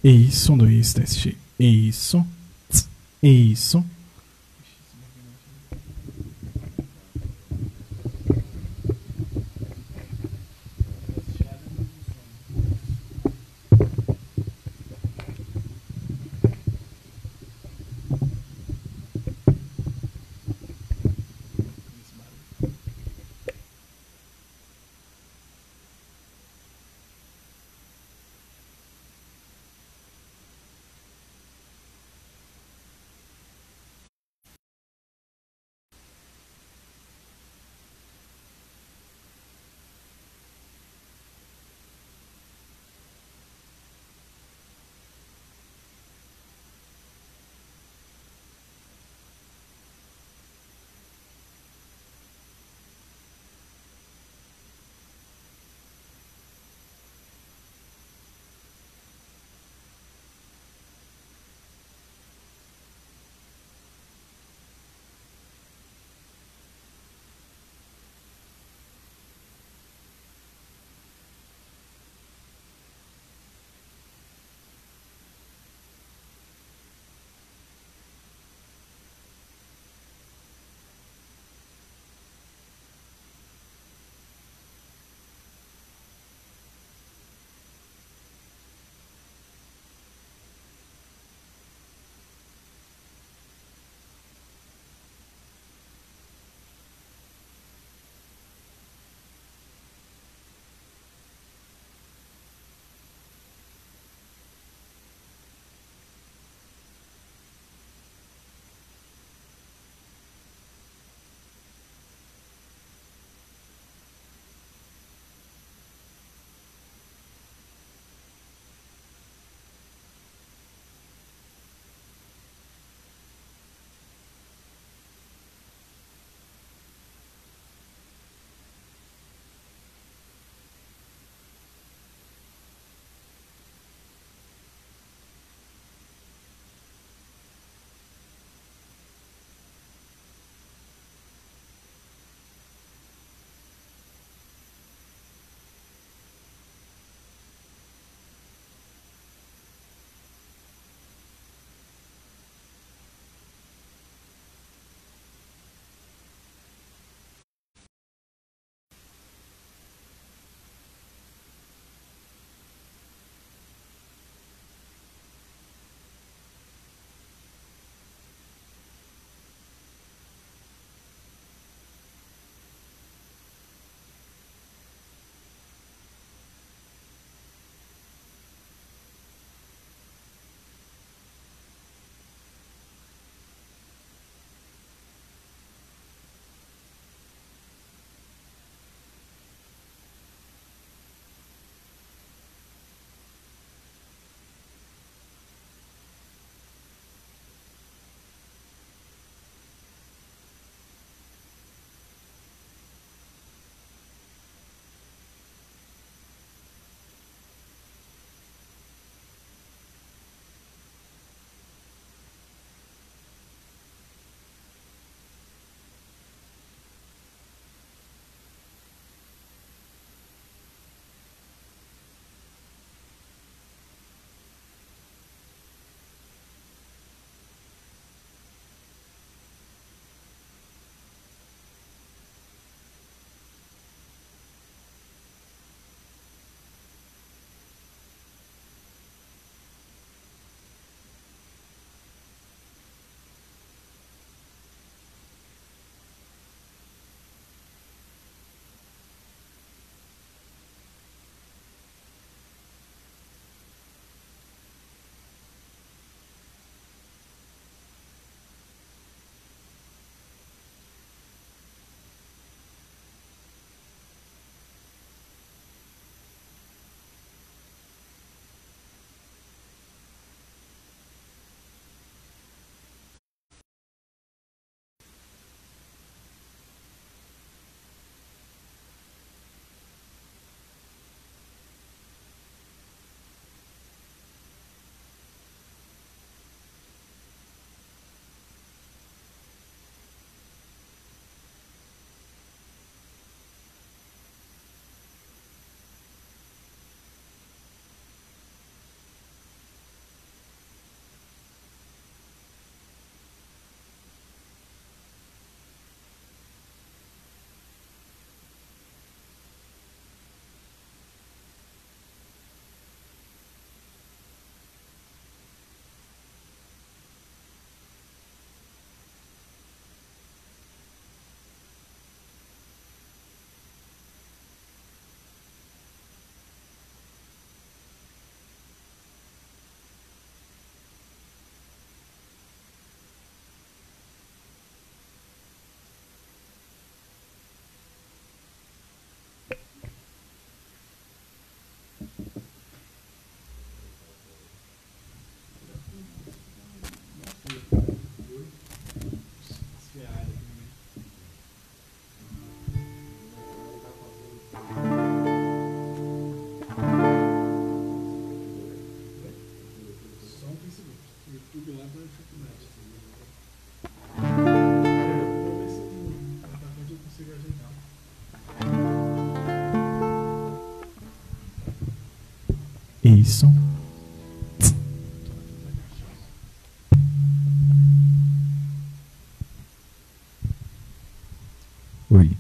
Isso, um, dois, teste. Isso. Isso. Isso. Oi.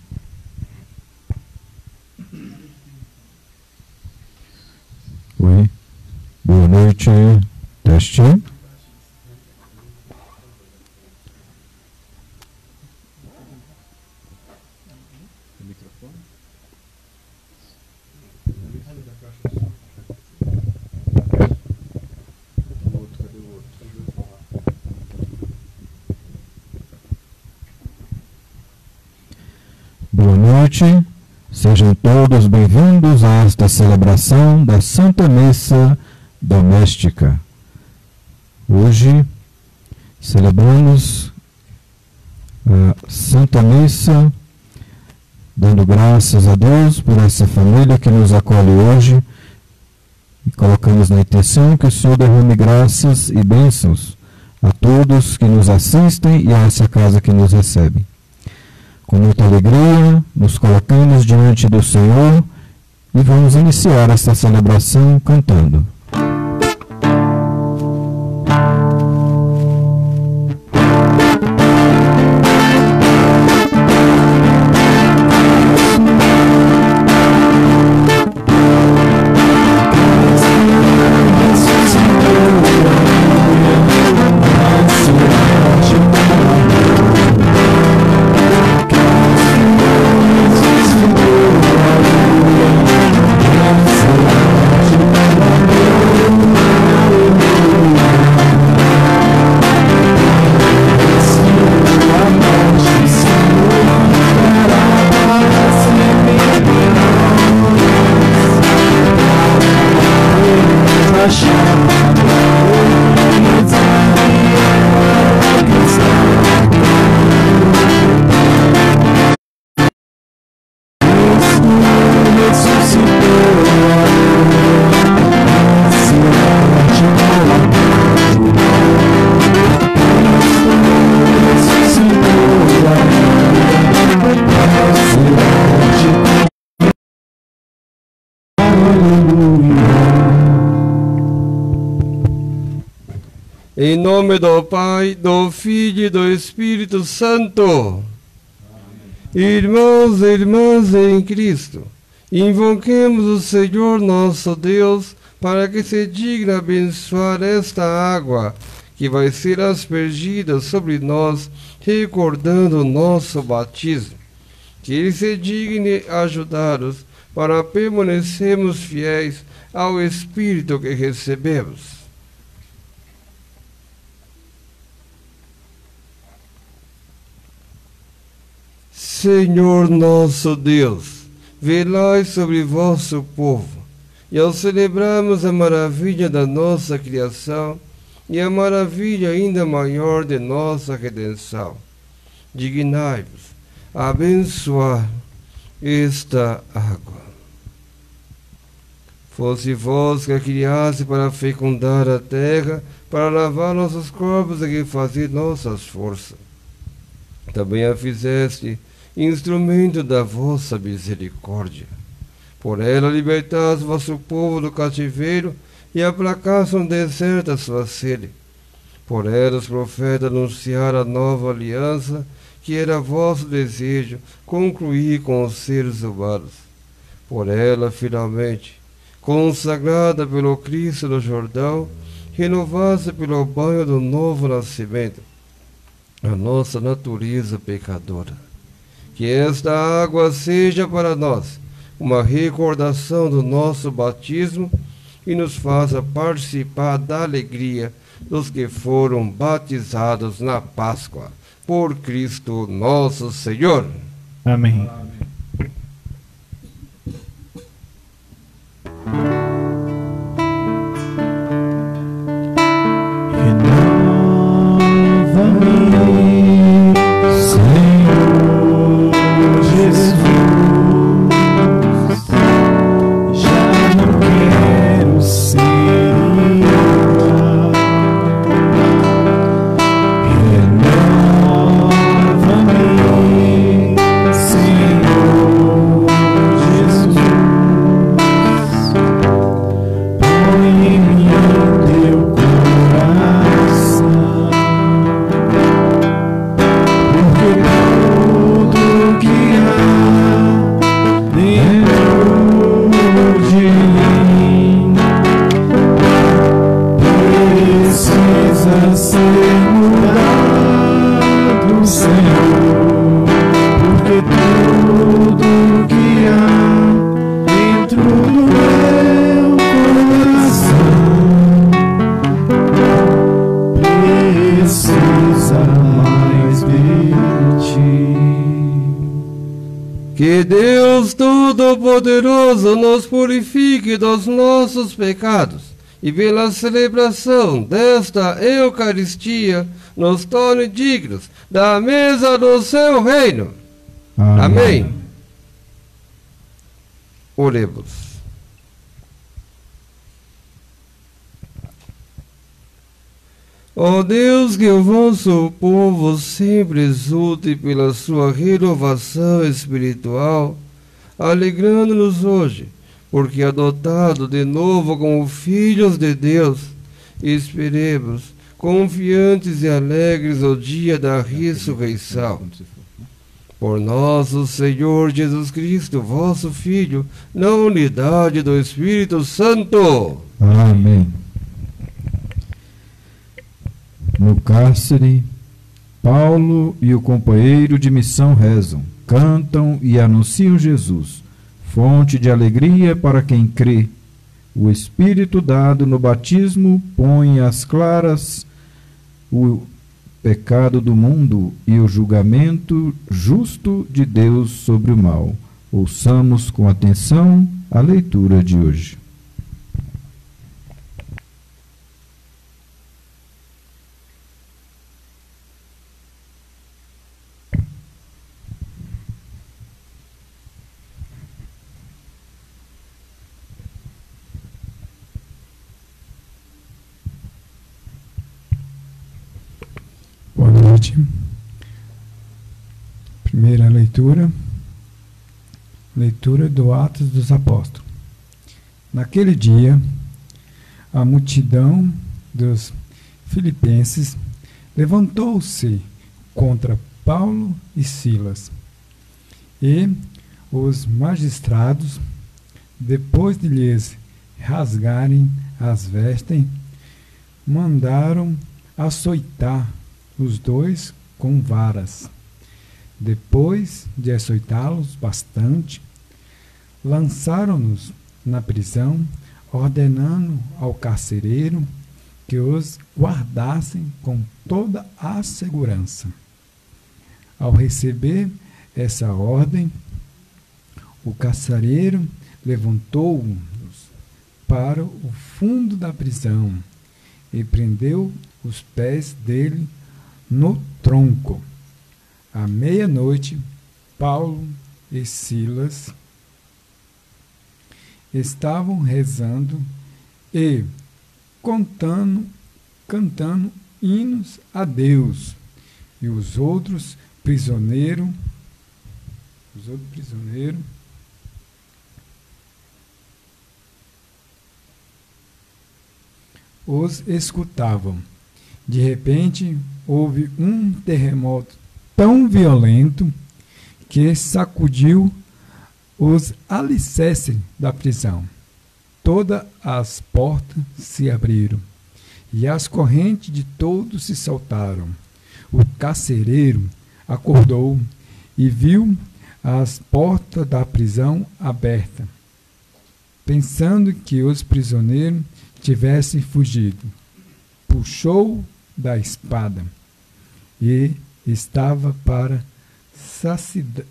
Oi. Boa noite. Teste. Boa noite, sejam todos bem-vindos a esta celebração da Santa Missa Doméstica. Hoje celebramos a Santa Missa, dando graças a Deus por essa família que nos acolhe hoje e colocamos na intenção que o Senhor derrame graças e bênçãos a todos que nos assistem e a essa casa que nos recebe. Com muita alegria, nos colocamos diante do Senhor e vamos iniciar esta celebração cantando. Em nome do Pai, do Filho e do Espírito Santo. Amém. Irmãos e irmãs em Cristo, invoquemos o Senhor nosso Deus para que se digne abençoar esta água que vai ser aspergida sobre nós, recordando o nosso batismo. Que Ele se digne ajudar-nos para permanecermos fiéis ao Espírito que recebemos. Senhor nosso Deus, velai sobre vosso povo, e ao celebrarmos a maravilha da nossa criação e a maravilha ainda maior de nossa redenção, dignai-vos a abençoar esta água. Fosse vós que a criaste para fecundar a terra, para lavar nossos corpos e refazer nossas forças. Também a fizeste instrumento da vossa misericórdia. Por ela libertaste vosso povo do cativeiro e aplacaste no deserto a sua sede. Por ela os profetas anunciaram a nova aliança, que era vosso desejo concluir com os seres humanos. Por ela, finalmente, consagrada pelo Cristo no Jordão, renovaste pelo banho do novo nascimento a nossa natureza pecadora. Que esta água seja para nós uma recordação do nosso batismo e nos faça participar da alegria dos que foram batizados na Páscoa, por Cristo nosso Senhor. Amém. Amém. Que Deus Todo-Poderoso nos purifique dos nossos pecados e pela celebração desta Eucaristia nos torne dignos da mesa do seu reino. Amém. Oremos. Ó Deus, que o vosso povo sempre exulte pela sua renovação espiritual, alegrando-nos hoje, porque adotado de novo como filhos de Deus, esperemos, confiantes e alegres, o dia da ressurreição. Por nosso Senhor Jesus Cristo, vosso Filho, na unidade do Espírito Santo. Amém. No cárcere, Paulo e o companheiro de missão rezam, cantam e anunciam Jesus, fonte de alegria para quem crê. O Espírito dado no batismo põe às claras o pecado do mundo e o julgamento justo de Deus sobre o mal. Ouçamos com atenção a leitura de hoje. Boa noite. Primeira leitura do Atos dos Apóstolos. Naquele dia, a multidão dos filipenses levantou-se contra Paulo e Silas, e os magistrados, depois de lhes rasgarem as vestes, mandaram açoitar os dois com varas. Depois de açoitá-los bastante, lançaram-nos na prisão, ordenando ao carcereiro que os guardassem com toda a segurança. Ao receber essa ordem, o carcereiro levantou-os para o fundo da prisão e prendeu os pés dele no tronco. À meia-noite, Paulo e Silas estavam rezando e cantando hinos a Deus, e os outros prisioneiros os escutavam. De repente, houve um terremoto tão violento que sacudiu os alicerces da prisão. Todas as portas se abriram e as correntes de todos se soltaram. O carcereiro acordou e viu as portas da prisão abertas, pensando que os prisioneiros tivessem fugido. Puxou da espada e estava para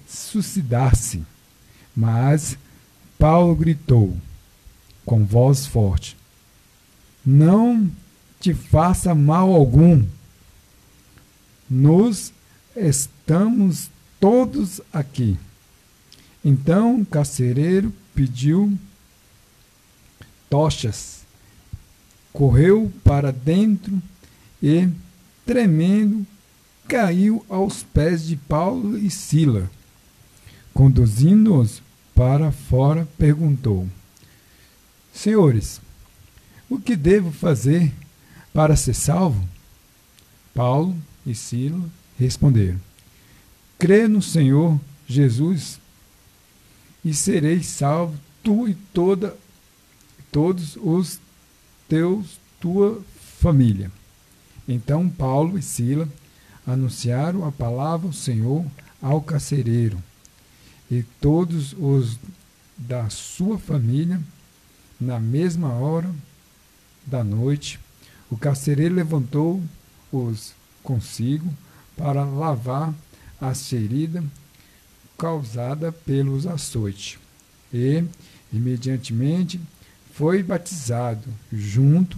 suicidar-se. Mas Paulo gritou com voz forte: não te faça mal algum. Nós estamos todos aqui. Então o carcereiro pediu tochas, correu para dentro e, tremendo, caiu aos pés de Paulo e Sila. Conduzindo-os para fora, perguntou: Senhores, o que devo fazer para ser salvo? Paulo e Sila responderam: Crê no Senhor Jesus e sereis salvo, tu e todos os tua família. Então Paulo e Sila anunciaram a palavra do Senhor ao carcereiro e todos os da sua família. Na mesma hora da noite, o carcereiro levantou-os consigo para lavar as feridas causadas pelos açoites e, imediatamente, foi batizado junto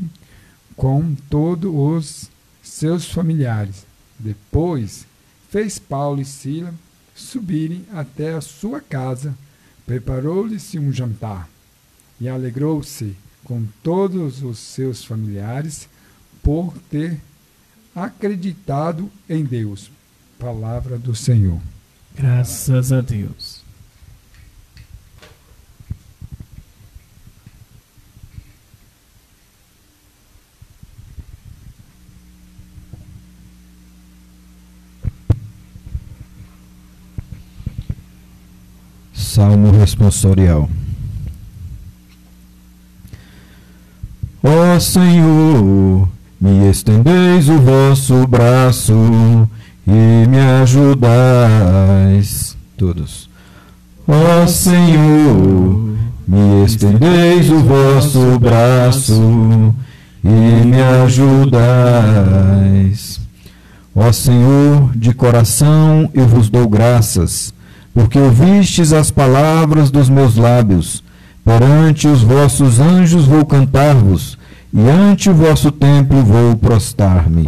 com todos os seus familiares. Depois, fez Paulo e Sila subirem até a sua casa, preparou-lhes um jantar e alegrou-se com todos os seus familiares por ter acreditado em Deus. Palavra do Senhor. Graças a Deus. Salmo responsorial. Ó Senhor, me estendeis o vosso braço e me ajudais. Todos. Ó Senhor, me estendeis o vosso braço e me ajudais. Ó Senhor, de coração eu vos dou graças, porque ouvistes as palavras dos meus lábios. Perante os vossos anjos vou cantar-vos, e ante o vosso templo vou prostrar-me.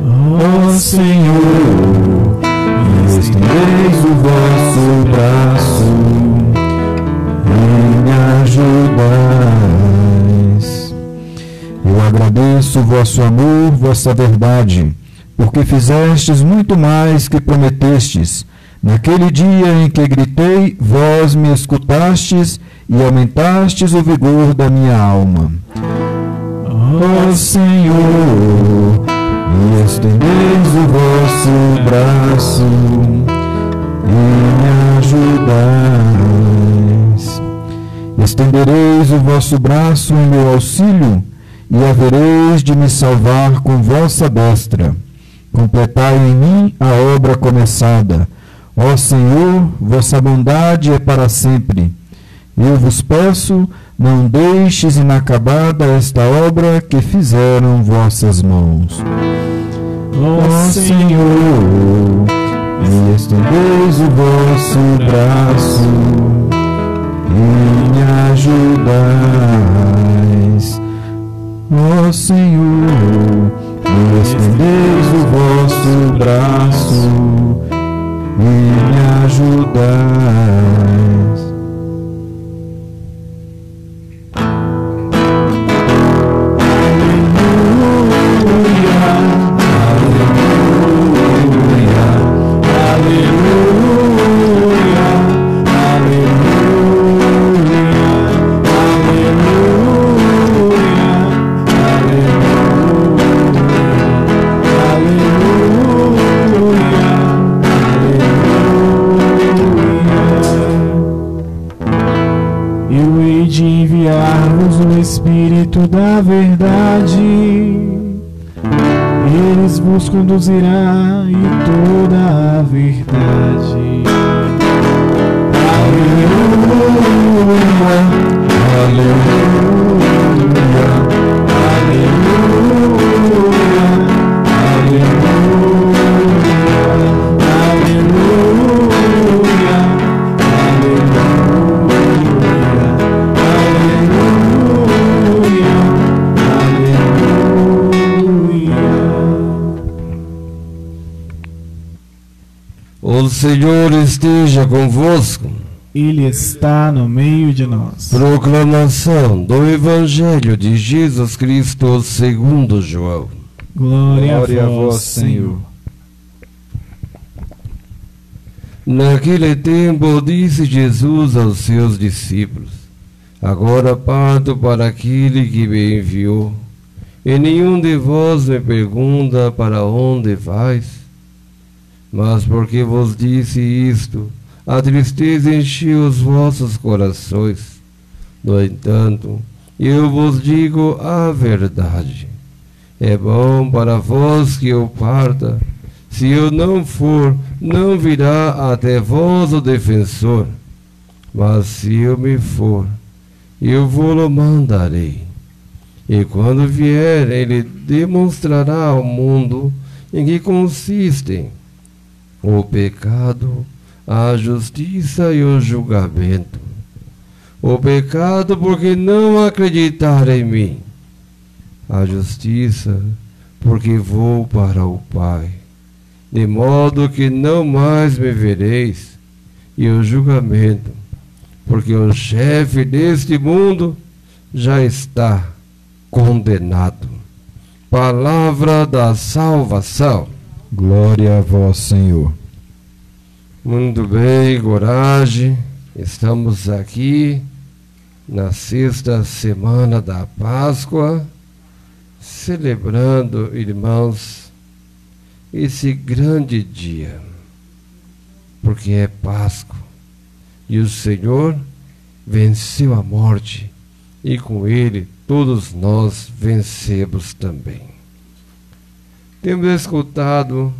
Ó Senhor, me estendeis o vosso braço e me ajudais. Eu agradeço o vosso amor, vossa verdade, porque fizestes muito mais que prometestes. Naquele dia em que gritei, vós me escutastes e aumentastes o vigor da minha alma. Ó Senhor, me estendeis o vosso braço e me ajudais. Estendereis o vosso braço em meu auxílio e havereis de me salvar com vossa destra. Completai em mim a obra começada. Ó Senhor, vossa bondade é para sempre. Eu vos peço, não deixes inacabada esta obra que fizeram vossas mãos. Ó Senhor, me estendeis o vosso braço e me ajudais. Ó Senhor, me estendeis o vosso braço e me ajudais. Da verdade, eles vos conduzirá em toda a verdade. Aleluia, aleluia, aleluia, aleluia, O Senhor esteja convosco. Ele está no meio de nós. Proclamação do Evangelho de Jesus Cristo segundo João. Glória a vós, Senhor. Naquele tempo disse Jesus aos seus discípulos: Agora parto para aquele que me enviou, e nenhum de vós me pergunta para onde vais. Mas porque vos disse isto, a tristeza encheu os vossos corações. No entanto, eu vos digo a verdade. É bom para vós que eu parta. Se eu não for, não virá até vós o defensor. Mas se eu me for, eu vou-lo mandarei. E quando vier, ele demonstrará ao mundo em que consistem o pecado, a justiça e o julgamento. O pecado porque não acreditar em mim. A justiça porque vou para o Pai, de modo que não mais me vereis. E o julgamento porque o chefe deste mundo já está condenado. Palavra da salvação. Glória a vós, Senhor. Muito bem, coragem. Estamos aqui na sexta semana da Páscoa, celebrando, irmãos, esse grande dia, porque é Páscoa e o Senhor venceu a morte e com ele todos nós vencemos também. Temos escutado,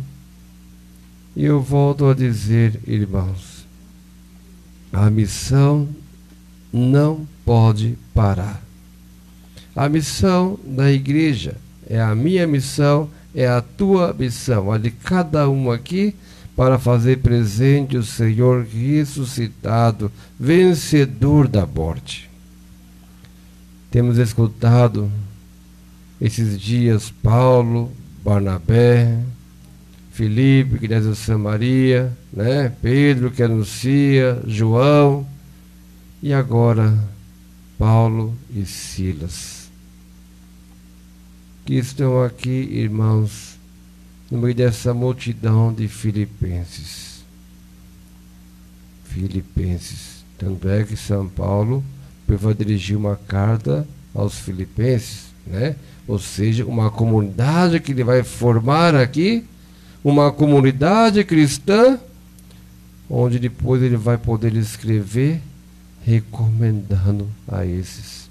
e eu volto a dizer, irmãos, a missão não pode parar. A missão da igreja é a minha missão, é a tua missão, a de cada um aqui, para fazer presente o Senhor ressuscitado, vencedor da morte. Temos escutado esses dias Paulo, Barnabé, Filipe, que desce a Samaria, né? Pedro, que anuncia, João, e agora Paulo e Silas, que estão aqui, irmãos, no meio dessa multidão de filipenses. Tanto é que São Paulo vai dirigir uma carta aos filipenses, né? Ou seja, uma comunidade que ele vai formar aqui, uma comunidade cristã, onde depois ele vai poder escrever recomendando a esses.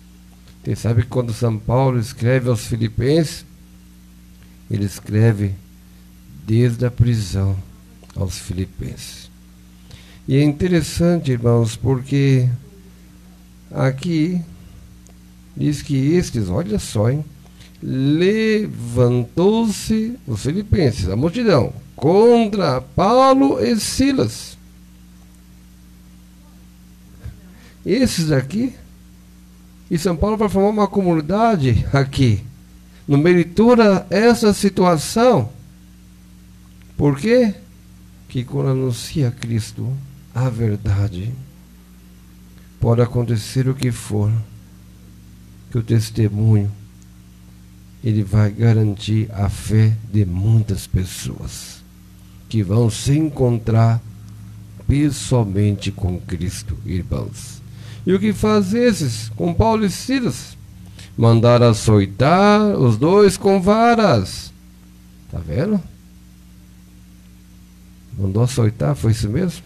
Você sabe que quando São Paulo escreve aos filipenses, ele escreve desde a prisão aos filipenses. E é interessante, irmãos, porque aqui diz que estes, olha só, hein? Levantou-se os filipenses, a multidão, contra Paulo e Silas. Esses aqui, e São Paulo vai formar uma comunidade aqui, no meio de toda essa situação. Por quê? Que quando anuncia Cristo, a verdade, pode acontecer o que for, que o testemunho, ele vai garantir a fé de muitas pessoas que vão se encontrar pessoalmente com Cristo, irmãos. E o que faz esses com Paulo e Silas? Mandaram açoitar os dois com varas. Tá vendo? Mandou açoitar, foi isso mesmo?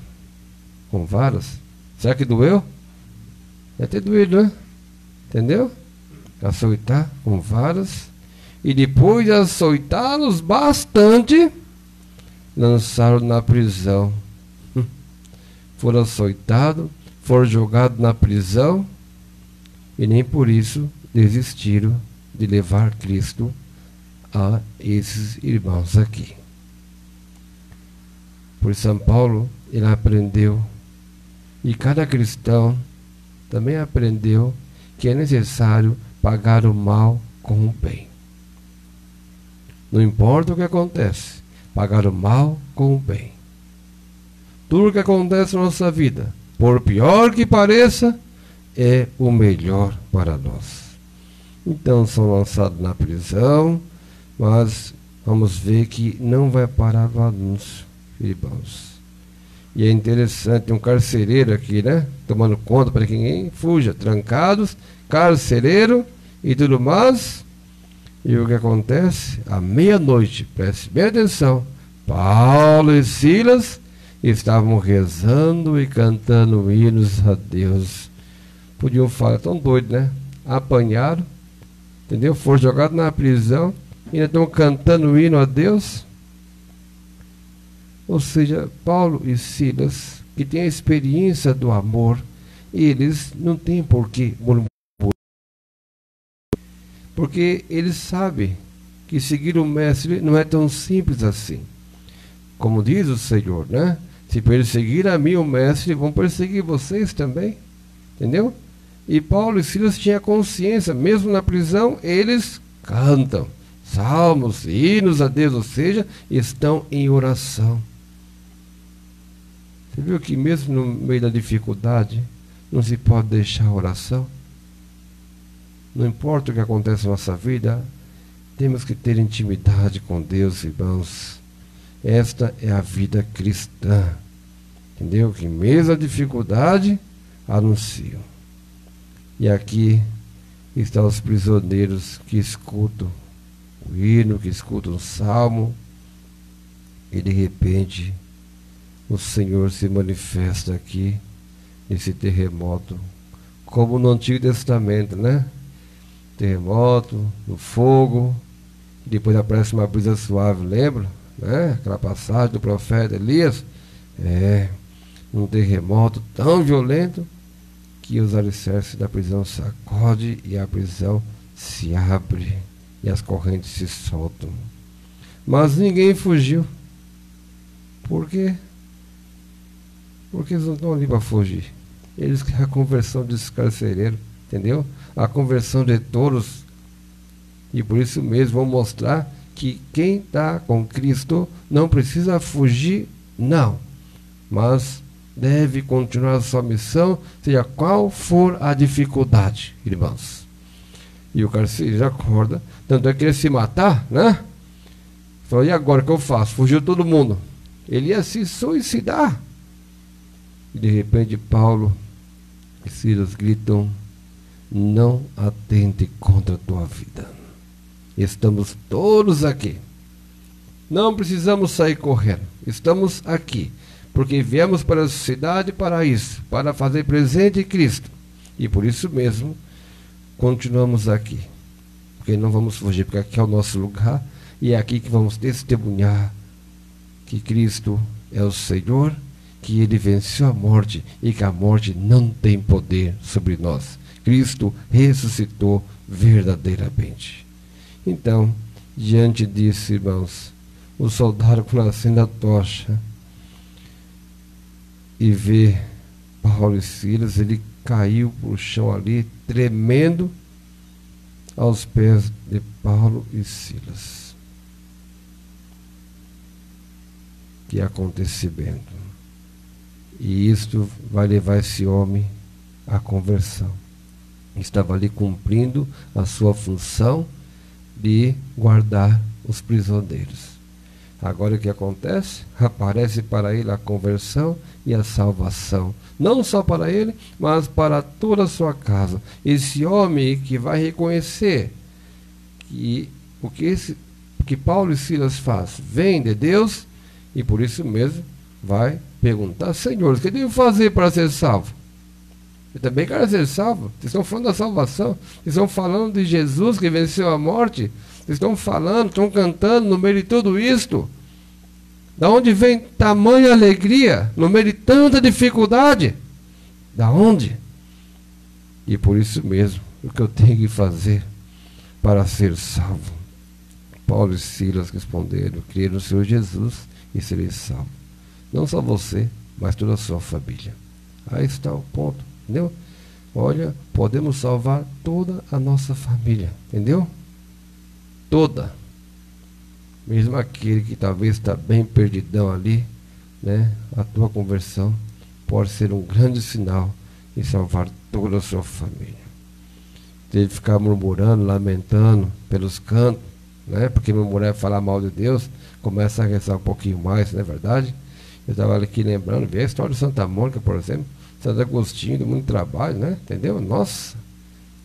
Com varas. Será que doeu? Deve ter doído, né? Entendeu? Açoitar com varas. E depois de açoitá-los bastante, lançaram na prisão. Foram açoitados, foram jogados na prisão, e nem por isso desistiram de levar Cristo a esses irmãos aqui. Por São Paulo, ele aprendeu, e cada cristão também aprendeu, que é necessário pagar o mal com o bem. Não importa o que acontece, pagar o mal com o bem. Tudo o que acontece na nossa vida, por pior que pareça, é o melhor para nós. Então são lançados na prisão, mas vamos ver que não vai parar o anúncio, irmãos. E é interessante, um carcereiro aqui, né? Tomando conta para que ninguém fuja. Trancados, carcereiro e tudo mais. E o que acontece? À meia-noite, preste bem atenção, Paulo e Silas estavam rezando e cantando hinos a Deus. Podiam falar, tão doido, né? Apanharam, entendeu? Foram jogados na prisão e ainda estão cantando hino a Deus. Ou seja, Paulo e Silas, que têm a experiência do amor, eles não têm por que murmurar, porque eles sabem que seguir o Mestre não é tão simples assim. Como diz o Senhor, né? Se perseguir a mim, o Mestre, vão perseguir vocês também. Entendeu? E Paulo e Silas tinham consciência, mesmo na prisão, eles cantam salmos, hinos a Deus, ou seja, estão em oração. Você viu que mesmo no meio da dificuldade, não se pode deixar a oração? Não importa o que acontece na nossa vida, temos que ter intimidade com Deus, irmãos. Esta é a vida cristã. Entendeu? Que mesmo a dificuldade, anunciam. E aqui estão os prisioneiros que escutam o hino, que escutam o salmo, e de repente o Senhor se manifesta aqui nesse terremoto, como no Antigo Testamento, né? Terremoto, no fogo, depois aparece uma brisa suave, lembra? Né? Aquela passagem do profeta Elias, um terremoto tão violento que os alicerces da prisão sacode e a prisão se abre e as correntes se soltam. Mas ninguém fugiu. Por quê? Porque eles não estão ali para fugir. Eles querem a conversão desses carcereiros, entendeu? A conversão de todos. E por isso mesmo vão mostrar que quem está com Cristo não precisa fugir, não. Mas deve continuar a sua missão, seja qual for a dificuldade, irmãos. E o carcereiro já acorda, tanto é que ele se matar, né? Falou, e agora o que eu faço? Fugiu todo mundo. Ele ia se suicidar. E de repente Paulo e Silas gritam, não atente contra a tua vida. Estamos todos aqui. Não precisamos sair correndo. Estamos aqui. Porque viemos para a cidade para isso, para fazer presente em Cristo. E por isso mesmo, continuamos aqui. Porque não vamos fugir, porque aqui é o nosso lugar. E é aqui que vamos testemunhar que Cristo é o Senhor, que Ele venceu a morte e que a morte não tem poder sobre nós. Cristo ressuscitou verdadeiramente. Então, diante disso, irmãos, o soldado com acende a tocha e vê Paulo e Silas, ele caiu para o chão ali, tremendo aos pés de Paulo e Silas. Que acontecimento. E isto vai levar esse homem à conversão. Estava ali cumprindo a sua função de guardar os prisioneiros. Agora o que acontece? Aparece para ele a conversão e a salvação. Não só para ele, mas para toda a sua casa. Esse homem que vai reconhecer que o que Paulo e Silas faz vem de Deus, e por isso mesmo vai perguntar, Senhor, o que eu devo fazer para ser salvo? Eu também quero ser salvo. Vocês estão falando da salvação. Vocês estão falando de Jesus que venceu a morte. Vocês estão falando, estão cantando no meio de tudo isto. Da onde vem tamanha alegria no meio de tanta dificuldade? Da onde? E por isso mesmo, o que eu tenho que fazer para ser salvo? Paulo e Silas responderam, crer no Senhor Jesus e serei salvo. Não só você, mas toda a sua família. Aí está o ponto. Entendeu? Olha, podemos salvar toda a nossa família. Entendeu? Toda. Mesmo aquele que talvez está bem perdidão ali, né? A tua conversão pode ser um grande sinal e salvar toda a sua família. Ele ficar murmurando, lamentando pelos cantos, né? Porque murmurar é falar mal de Deus, começa a rezar um pouquinho mais, não é verdade? Eu estava aqui lembrando, vi a história de Santa Mônica, por exemplo, Santo Agostinho, deu muito trabalho, né? Entendeu? Nossa,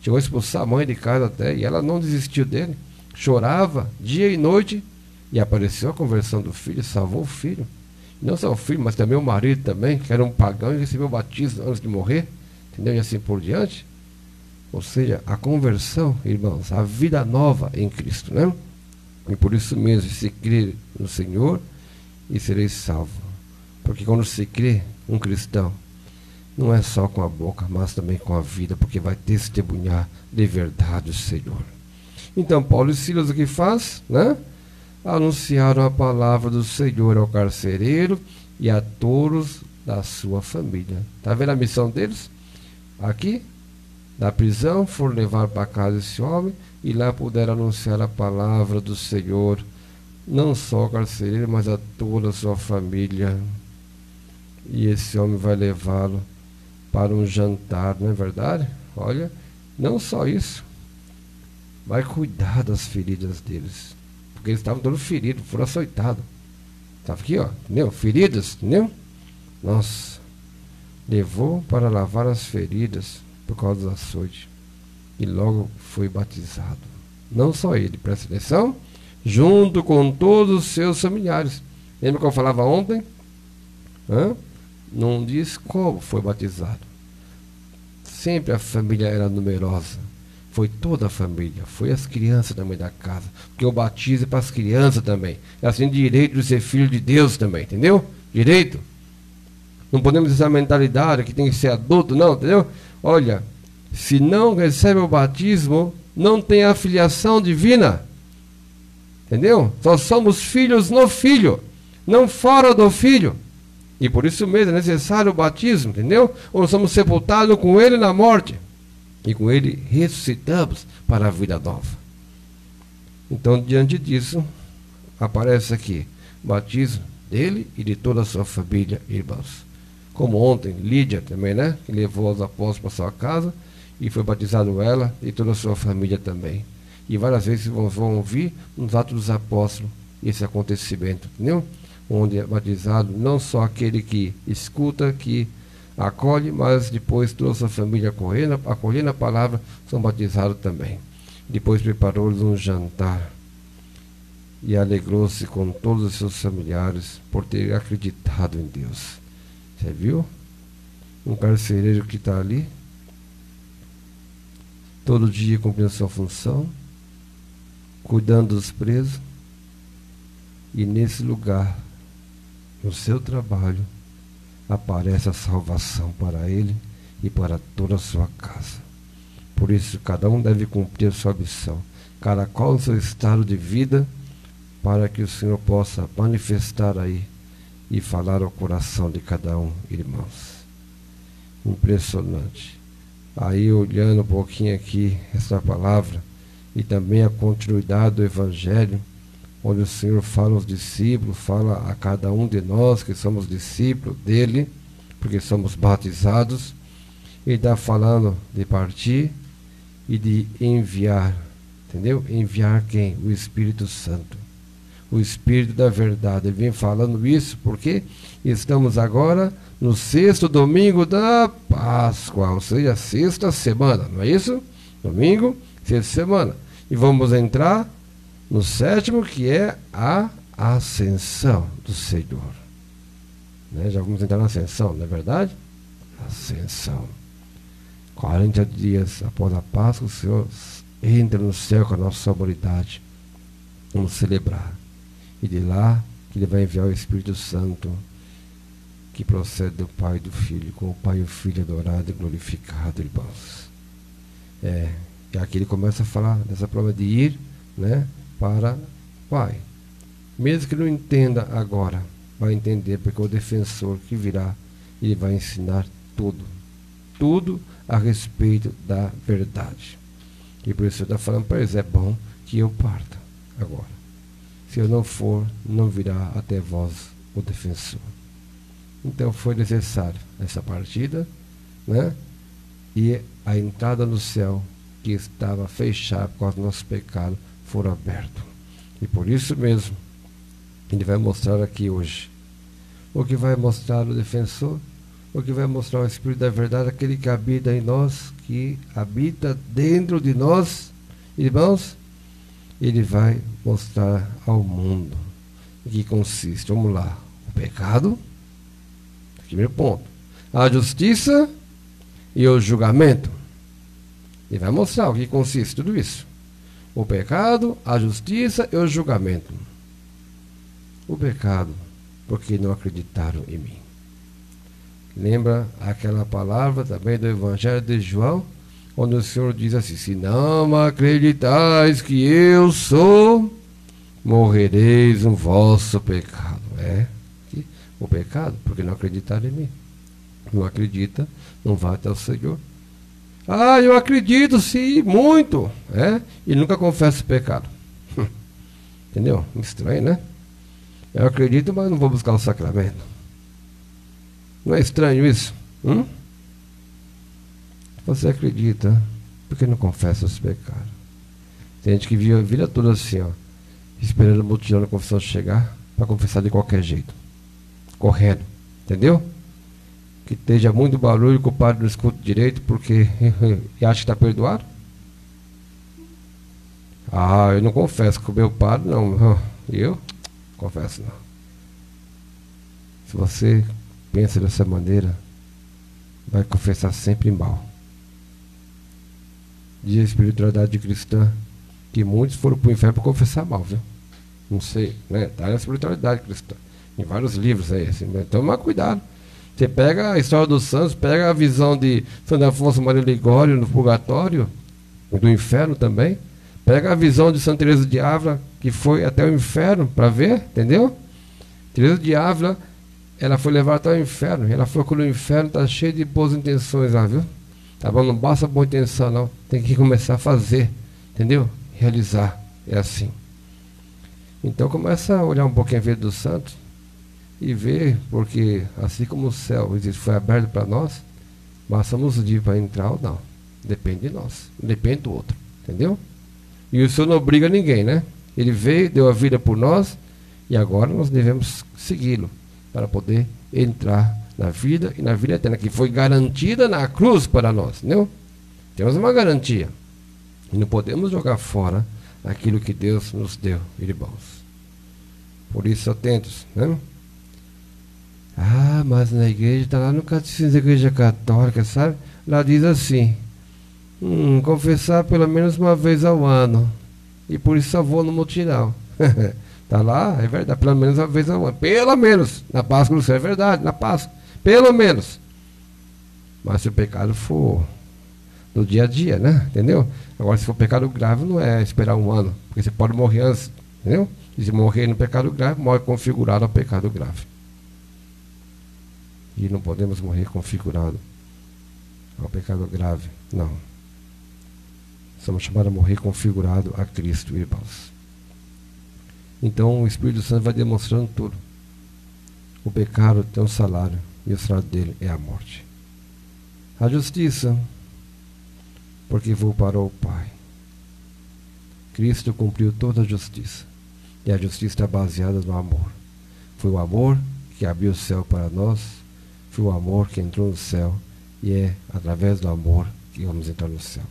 chegou a expulsar a mãe de casa até, e ela não desistiu dele, chorava dia e noite, e apareceu a conversão do filho, salvou o filho. E não só o filho, mas também o marido também, que era um pagão e recebeu o batismo antes de morrer, entendeu? E assim por diante. Ou seja, a conversão, irmãos, a vida nova em Cristo, né? E por isso mesmo, se crê no Senhor e sereis salvo. Porque quando se crê, um cristão, não é só com a boca, mas também com a vida, porque vai testemunhar de verdade o Senhor. Então, Paulo e Silas o que faz, né? Anunciaram a palavra do Senhor ao carcereiro e a todos da sua família. Está vendo a missão deles? Aqui, da prisão, foram levar para casa esse homem e lá puderam anunciar a palavra do Senhor, não só ao carcereiro, mas a toda a sua família. E esse homem vai levá-lo para um jantar, não é verdade? Olha, não só isso, vai cuidar das feridas deles, porque eles estavam todos feridos, foram açoitados. Estava aqui, ó, entendeu? Feridas, entendeu? Nossa, levou para lavar as feridas por causa do açoite. E logo foi batizado. Não só ele, presta atenção, junto com todos os seus familiares. Lembra que eu falava ontem? Não diz como foi batizado. Sempre a família era numerosa. Foi toda a família, foi as crianças também da casa. Porque o batismo é para as crianças também. Elas têm direito de ser filho de Deus também, entendeu? Direito. Não podemos ter essa mentalidade que tem que ser adulto, não, entendeu? Olha, se não recebe o batismo, não tem a filiação divina. Entendeu? Só somos filhos no Filho, não fora do Filho. E por isso mesmo é necessário o batismo, entendeu? Ou somos sepultados com Ele na morte. E com Ele ressuscitamos para a vida nova. Então, diante disso, aparece aqui o batismo dele e de toda a sua família, irmãos. Como ontem, Lídia também, né? Que levou os apóstolos para sua casa e foi batizado ela e toda a sua família também. E várias vezes vão ouvir nos Atos dos Apóstolos esse acontecimento, entendeu? Onde é batizado não só aquele que escuta, que acolhe, mas depois toda a sua família acolhendo a palavra, são batizados também. Depois preparou-lhes um jantar e alegrou-se com todos os seus familiares por ter acreditado em Deus. Você viu? Um carcereiro que está ali, todo dia cumprindo sua função, cuidando dos presos, e nesse lugar, no seu trabalho, aparece a salvação para ele e para toda a sua casa. Por isso, cada um deve cumprir a sua missão, cada qual no seu estado de vida, para que o Senhor possa manifestar aí e falar ao coração de cada um, irmãos. Impressionante. Aí, olhando um pouquinho aqui essa palavra e também a continuidade do Evangelho, onde o Senhor fala aos discípulos, fala a cada um de nós que somos discípulos dele, porque somos batizados. Ele está falando de partir e de enviar, entendeu? Enviar quem? O Espírito Santo, o Espírito da verdade. Ele vem falando isso porque estamos agora no 6º domingo da Páscoa, ou seja, sexta semana, não é isso? Domingo, sexta semana. E vamos entrar no 7º, que é a ascensão do Senhor. Né? Já vamos entrar na ascensão, não é verdade? Ascensão. 40 dias após a Páscoa, o Senhor entra no céu com a nossa humanidade. Vamos celebrar. E de lá, que Ele vai enviar o Espírito Santo, que procede do Pai e do Filho, com o Pai e o Filho adorado e glorificado, irmãos. E aqui ele começa a falar dessa prova de ir, né, para o Pai. Mesmo que não entenda agora, vai entender, porque o defensor que virá, ele vai ensinar tudo a respeito da verdade. E por isso ele está falando para eles, é bom que eu parta agora. Se eu não for, não virá até vós o defensor. Então foi necessário essa partida, né? E a entrada no céu, que estava fechada por causa do nosso pecado, for aberto. E por isso mesmo, ele vai mostrar aqui hoje. O que vai mostrar o defensor, o que vai mostrar o Espírito da verdade, aquele que habita em nós, que habita dentro de nós, irmãos, ele vai mostrar ao mundo o que consiste. Vamos lá. O pecado, primeiro ponto. A justiça e o julgamento. Ele vai mostrar o que consiste tudo isso. O pecado, a justiça e o julgamento. O pecado, porque não acreditaram em mim. Lembra aquela palavra também do Evangelho de João, onde o Senhor diz assim: se não acreditais que eu sou, morrereis no vosso pecado. O pecado, porque não acreditaram em mim. Não acredita, não vai até o Senhor. Ah, eu acredito, sim, muito. E nunca confessa o pecado. Entendeu? Estranho, né? Eu acredito, mas não vou buscar o sacramento. Não é estranho isso? Você acredita, porque não confessa os pecados. Tem gente que vive a vida toda assim, ó, esperando o multidão da confissão chegar, para confessar de qualquer jeito. Correndo. Entendeu? Que esteja muito barulho, que o padre não escuta direito, porque acha que está perdoado. Ah, eu não confesso com o meu padre, não. Eu? Confesso, não. Se você pensa dessa maneira, vai confessar sempre mal. Diz a espiritualidade cristã que muitos foram para o inferno para confessar mal, viu? Não sei, né? Está na espiritualidade cristã. Em vários livros aí, assim. Então, toma cuidado. Você pega a história dos santos, pega a visão de Santo Afonso Maria Ligório no purgatório, do inferno também. Pega a visão de Santa Teresa de Ávila, que foi até o inferno para ver, entendeu? Teresa de Ávila, ela foi levada até o inferno. Ela falou que no inferno está cheio de boas intenções lá, viu? Tá bom? Não basta boa intenção, não. Tem que começar a fazer, entendeu? Realizar. É assim. Então começa a olhar um pouquinho a vida dos santos e ver, porque assim como o céu foi aberto para nós, mas somos livres para entrar ou não. Depende de nós. Não depende do outro. Entendeu? E o Senhor não obriga ninguém, né? Ele veio, deu a vida por nós, e agora nós devemos segui-lo para poder entrar na vida e na vida eterna, que foi garantida na cruz para nós, entendeu? Temos uma garantia. E não podemos jogar fora aquilo que Deus nos deu, irmãos. Por isso, atentos, né? Ah, mas na igreja, está lá no catecismo da Igreja Católica, sabe? Lá diz assim: confessar pelo menos uma vez ao ano. E por isso só vou no mutirão. Está lá, é verdade, pelo menos uma vez ao ano. Pelo menos. Na Páscoa do céu, é verdade, na Páscoa. Pelo menos. Mas se o pecado for do dia a dia, né? Entendeu? Agora, se for pecado grave, não é esperar um ano. Porque você pode morrer antes, entendeu? E se morrer no pecado grave, morre configurado ao pecado grave. E não podemos morrer configurado ao pecado grave, não. Somos chamados a morrer configurado a Cristo, irmãos. Então o Espírito Santo vai demonstrando tudo. O pecado tem um salário, e o salário dele é a morte. A justiça, porque vou para o Pai. Cristo cumpriu toda a justiça. E a justiça está baseada no amor. Foi o amor que abriu o céu para nós. Foi o amor que entrou no céu. E é através do amor que vamos entrar no céu.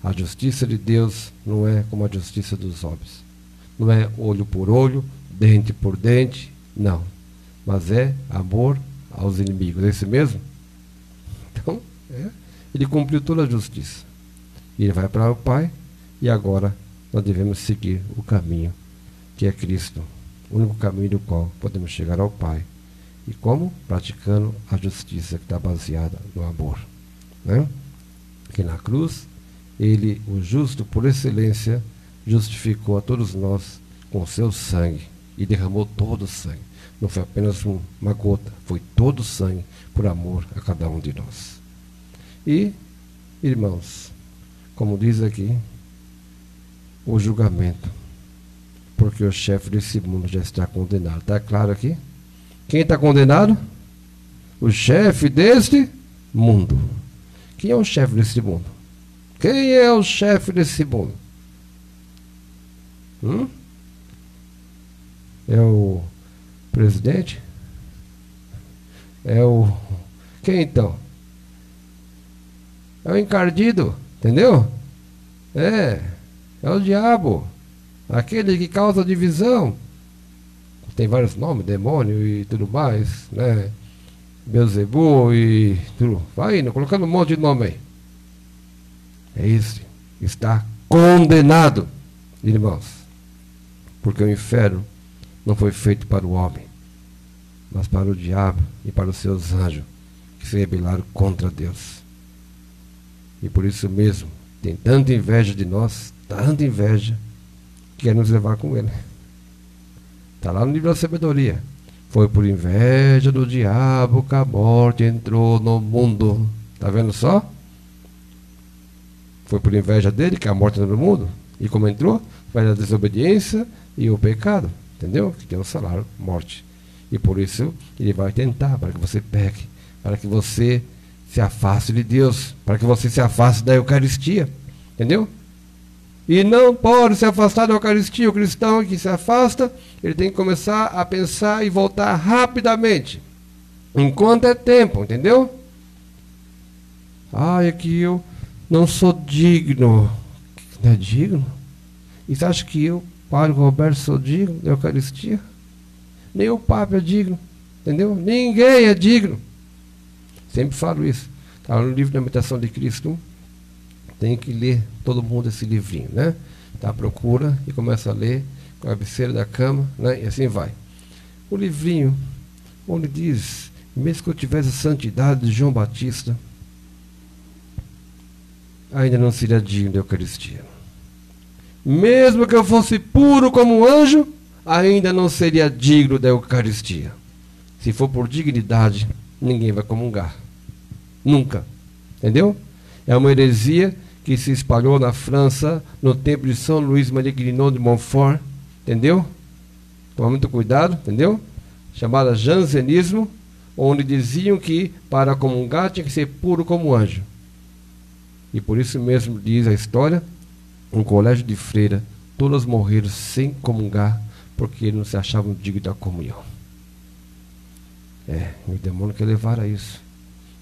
A justiça de Deus não é como a justiça dos homens. Não é olho por olho, dente por dente, não. Mas é amor aos inimigos. É isso mesmo? Então, ele cumpriu toda a justiça. E ele vai para o Pai. E agora nós devemos seguir o caminho que é Cristo. O único caminho do qual podemos chegar ao Pai. E como? Praticando a justiça que está baseada no amor. Né? Que na cruz, ele, o justo por excelência, justificou a todos nós com o seu sangue. E derramou todo o sangue. Não foi apenas uma gota, foi todo o sangue por amor a cada um de nós. E, irmãos, como diz aqui, o julgamento. Porque o chefe desse mundo já está condenado. Está claro aqui? Quem está condenado? o chefe deste mundo. Quem é o chefe desse mundo? Quem é o chefe desse mundo? É o presidente? É o... Quem então? É o encardido, entendeu? É o diabo, aquele que causa divisão. Tem vários nomes, demônio e tudo mais, né? Beelzebub e tudo. Vai indo, colocando um monte de nome aí. É isso. Está condenado, irmãos. Porque o inferno não foi feito para o homem, mas para o diabo e para os seus anjos que se rebelaram contra Deus. E por isso mesmo tem tanta inveja de nós, tanta inveja, que quer nos levar com ele. Está lá no livro da sabedoria. Foi por inveja do diabo que a morte entrou no mundo. Está vendo só? Foi por inveja dele que a morte entrou no mundo. E como entrou? Foi a desobediência e o pecado. Entendeu? Que tem um salário, morte. E por isso ele vai tentar para que você peque, para que você se afaste de Deus, para que você se afaste da Eucaristia. Entendeu? E não pode se afastar da Eucaristia. O cristão que se afasta, ele tem que começar a pensar e voltar rapidamente, enquanto é tempo, entendeu? É que eu não sou digno. Não é digno? E você acha que eu, Padre Roberto, sou digno da Eucaristia? Nem o Papa é digno, entendeu? Ninguém é digno. Sempre falo isso. Está no livro da Imitação de Cristo. Tem que ler todo mundo esse livrinho, né? Tá, procura e começa a ler com a cabeceira da cama, né? E assim vai. O livrinho onde diz, mesmo que eu tivesse a santidade de João Batista, ainda não seria digno da Eucaristia. Mesmo que eu fosse puro como um anjo, ainda não seria digno da Eucaristia. Se for por dignidade, ninguém vai comungar. Nunca. Entendeu? É uma heresia que se espalhou na França, no tempo de São Luís Maria Grignon de Montfort, entendeu? Toma muito cuidado, entendeu? Chamada jansenismo, onde diziam que para comungar tinha que ser puro como anjo. E por isso mesmo diz a história, um colégio de freira, todas morreram sem comungar, porque não se achavam dignos da comunhão. O demônio quer levar a isso.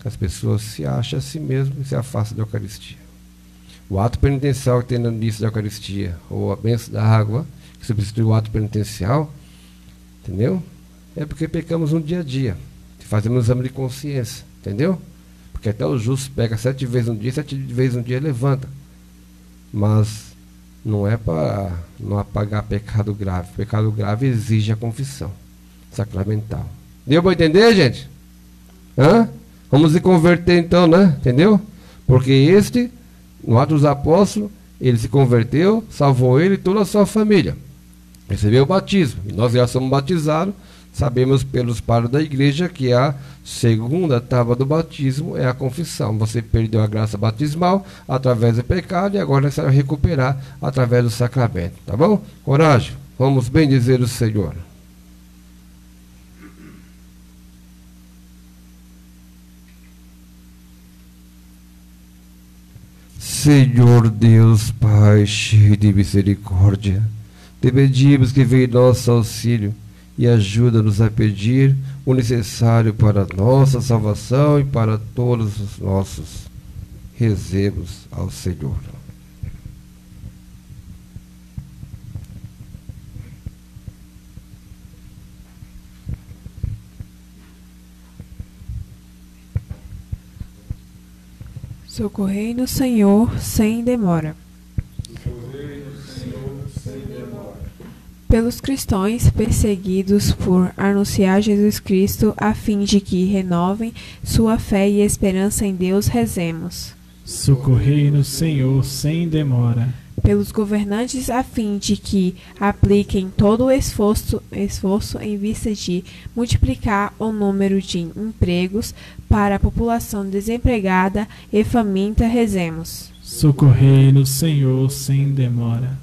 As pessoas se acham a si mesmas e se afastam da Eucaristia. O ato penitencial que tem no início da Eucaristia, ou a bênção da água, que substitui o ato penitencial, entendeu? É porque pecamos no dia a dia. Fazemos um exame de consciência, entendeu? Porque até o justo pega 7 vezes no dia, 7 vezes no dia levanta. Mas não é para não apagar pecado grave. Pecado grave exige a confissão sacramental. Deu para entender, gente? Vamos se converter então, né? Entendeu? Porque no Atos dos Apóstolos, ele se converteu, salvou ele e toda a sua família. Recebeu o batismo. E nós já somos batizados. Sabemos pelos padres da igreja que a segunda tábua do batismo é a confissão. Você perdeu a graça batismal através do pecado e agora você vai recuperar através do sacramento. Tá bom? Coragem. Vamos bem dizer o Senhor. Senhor Deus, Pai, cheio de misericórdia, te pedimos que venha em nosso auxílio e ajuda-nos a pedir o necessário para a nossa salvação e para todos os nossos. Rezemos ao Senhor. Socorrei-nos, Senhor, sem demora. Pelos cristãos perseguidos por anunciar Jesus Cristo, a fim de que renovem sua fé e esperança em Deus, rezemos. Socorrei-nos, Senhor, sem demora. Pelos governantes, a fim de que apliquem todo o esforço em vista de multiplicar o número de empregos para a população desempregada e faminta, rezemos. Socorrei-nos, Senhor, sem demora.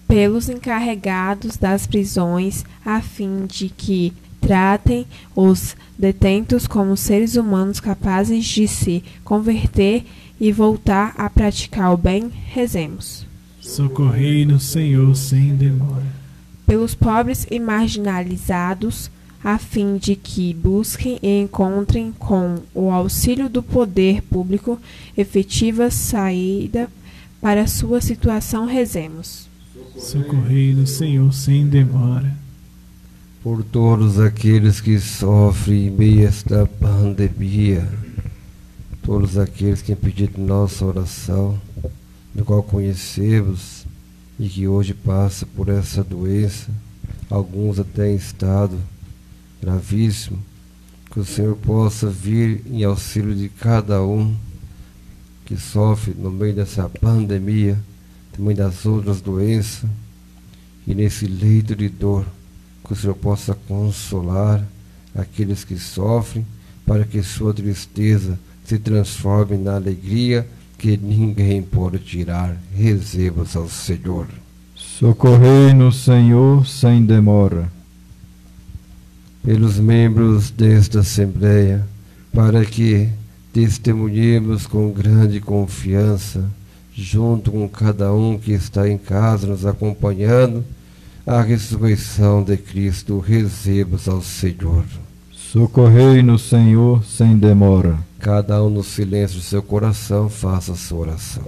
Pelos encarregados das prisões, a fim de que tratem os detentos como seres humanos capazes de se converter e voltar a praticar o bem. Rezemos. Socorrei-nos, Senhor, sem demora. Pelos pobres e marginalizados, a fim de que busquem e encontrem com o auxílio do poder público efetiva saída para sua situação. Rezemos. Socorrei-nos, Senhor, sem demora. Por todos aqueles que sofrem em meio a esta pandemia, todos aqueles que têm pedido nossa oração, do qual conhecemos e que hoje passa por essa doença, alguns até em estado gravíssimo, que o Senhor possa vir em auxílio de cada um que sofre no meio dessa pandemia, também das outras doenças, e nesse leito de dor, que o Senhor possa consolar aqueles que sofrem, para que sua tristeza se transforme na alegria que ninguém pode tirar. Rezemos ao Senhor. Socorrei-nos, Senhor, sem demora. Pelos membros desta Assembleia, para que testemunhemos com grande confiança, junto com cada um que está em casa nos acompanhando, a ressurreição de Cristo. Rezemos ao Senhor. Socorrei-nos, Senhor, sem demora. Cada um no silêncio do seu coração faça a sua oração.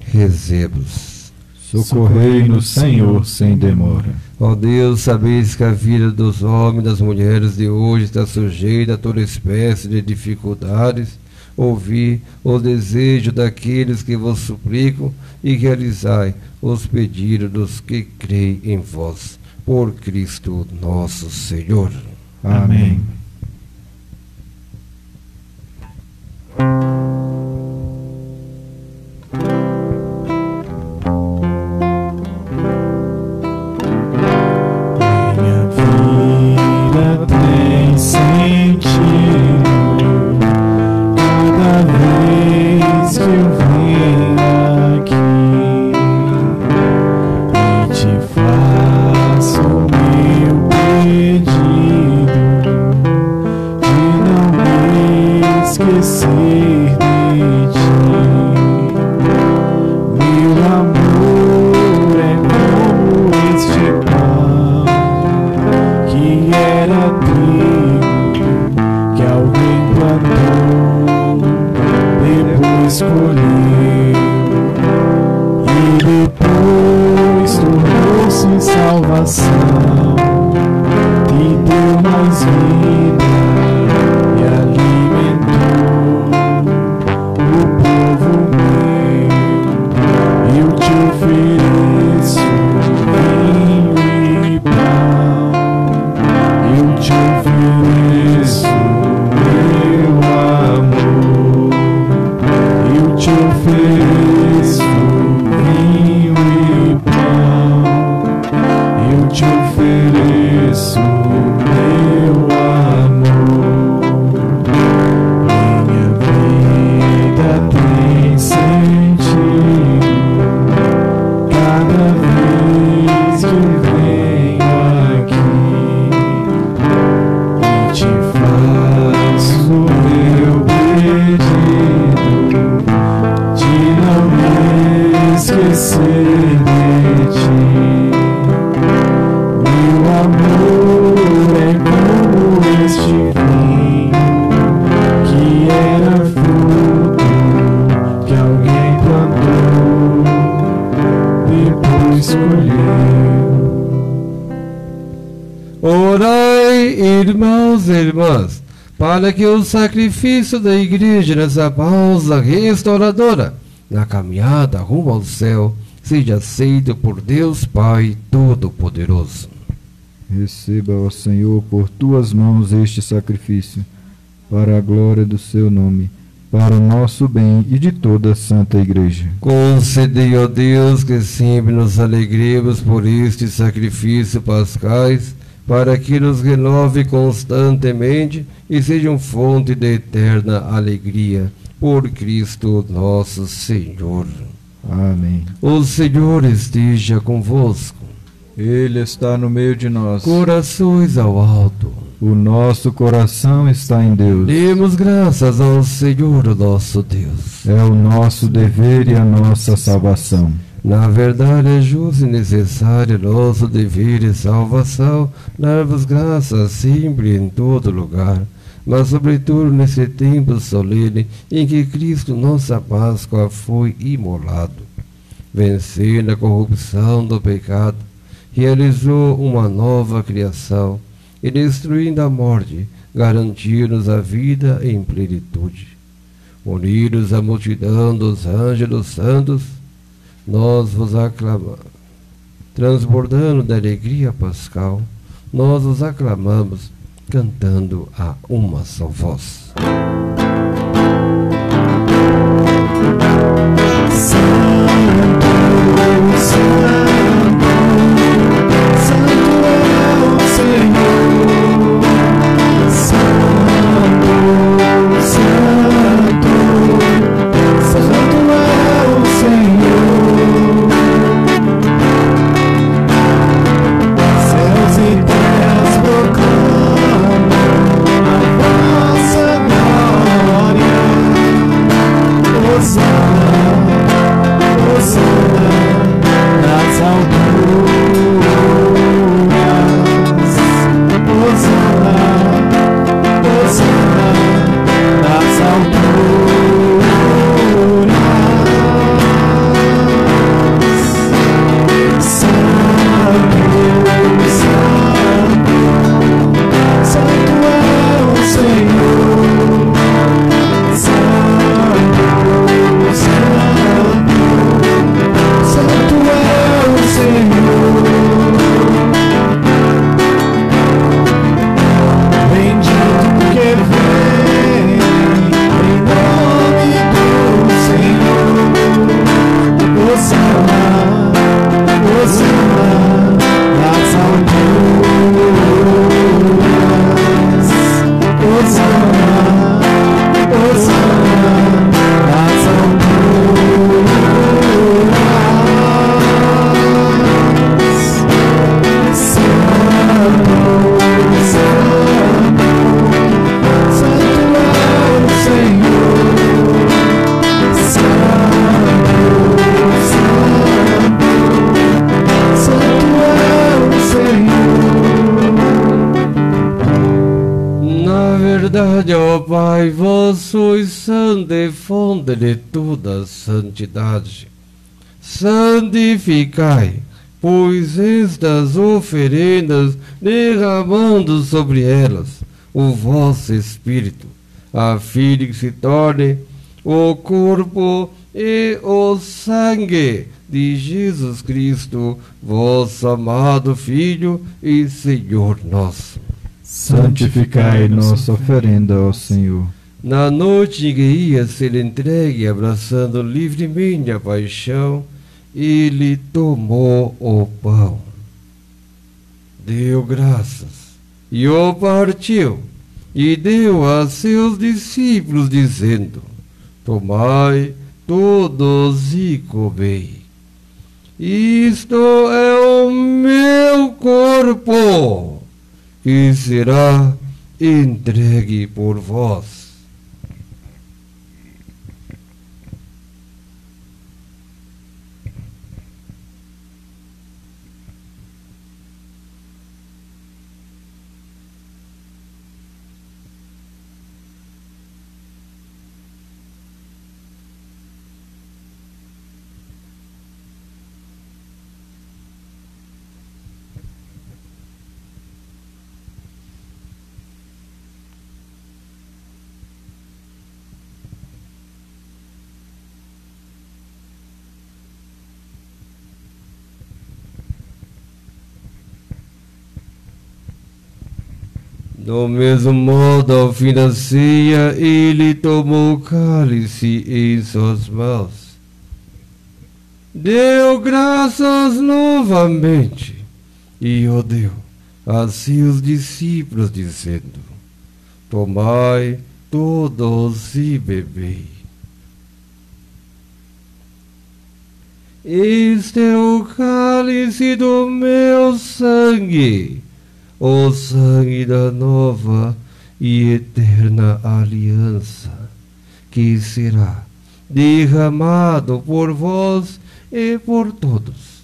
Rezemos. Socorrei-nos, Senhor, sem demora. Ó Deus, sabeis que a vida dos homens e das mulheres de hoje está sujeita a toda espécie de dificuldades. Ouvi o desejo daqueles que vos suplicam e realizai os pedidos dos que creem em vós. Por Cristo nosso Senhor. Amém. Minha vida tem sentido cada vez que eu venho aqui e te faço o meu pedido de não me esquecer de ti. Meu amor é como este pão que era trigo que alguém plantou, depois colheu e depois tornou-se salvação, e deu mais vida e alimentou o povo meu. Eu te ofereço vinho e pão, eu te ofereço meu amor, eu te ofereço vinho e pão, eu te ofereço meu amor. Minha vida tem sentido cada vez que venho aqui e te faço o meu pedido de não me esquecer de ti. Meu amor é como este vinho que era fruto que alguém plantou, depois colheu. Orai, irmãos e irmãs, para que o sacrifício da Igreja nessa pausa restauradora, na caminhada rumo ao céu, seja aceito por Deus Pai Todo-Poderoso. Receba, ó Senhor, por tuas mãos este sacrifício, para a glória do seu nome, para o nosso bem e de toda a Santa Igreja. Concedei, ó Deus, que sempre nos alegremos por estes sacrifícios pascais, para que nos renove constantemente e sejam fonte de eterna alegria. por Cristo nosso Senhor. Amém. O Senhor esteja convosco. Ele está no meio de nós. Corações ao alto. O nosso coração está em Deus. Demos graças ao Senhor nosso Deus. É o nosso dever e a nossa salvação. Na verdade é justo e necessário nosso dever e salvação dar-vos graças sempre em todo lugar, mas sobretudo nesse tempo solene em que Cristo, nossa Páscoa, foi imolado. Vencendo a corrupção do pecado, realizou uma nova criação e, destruindo a morte, garantiu-nos a vida em plenitude. Unidos à multidão dos anjos dos santos, nós vos aclamamos. Transbordando da alegria pascal, nós os aclamamos, cantando a uma só voz. Ó Pai, vós sois santo e fonte de toda santidade. Santificai, pois, estas oferendas, derramando sobre elas o vosso Espírito, a fim de que se torne o corpo e o sangue de Jesus Cristo, vosso amado Filho e Senhor nosso. Santificai nossa oferenda ao Senhor. Na noite em que ia ser entregue, abraçando livremente a paixão, ele tomou o pão, deu graças e o partiu, e deu a seus discípulos, dizendo: tomai todos e comei. Isto é o meu corpo, que será entregue por vós. Do mesmo modo, ao fim da ceia, ele tomou o cálice em suas mãos, deu graças novamente e o deu a seus discípulos, dizendo: tomai todos e bebei. Este é o cálice do meu sangue, o sangue da nova e eterna aliança, que será derramado por vós e por todos,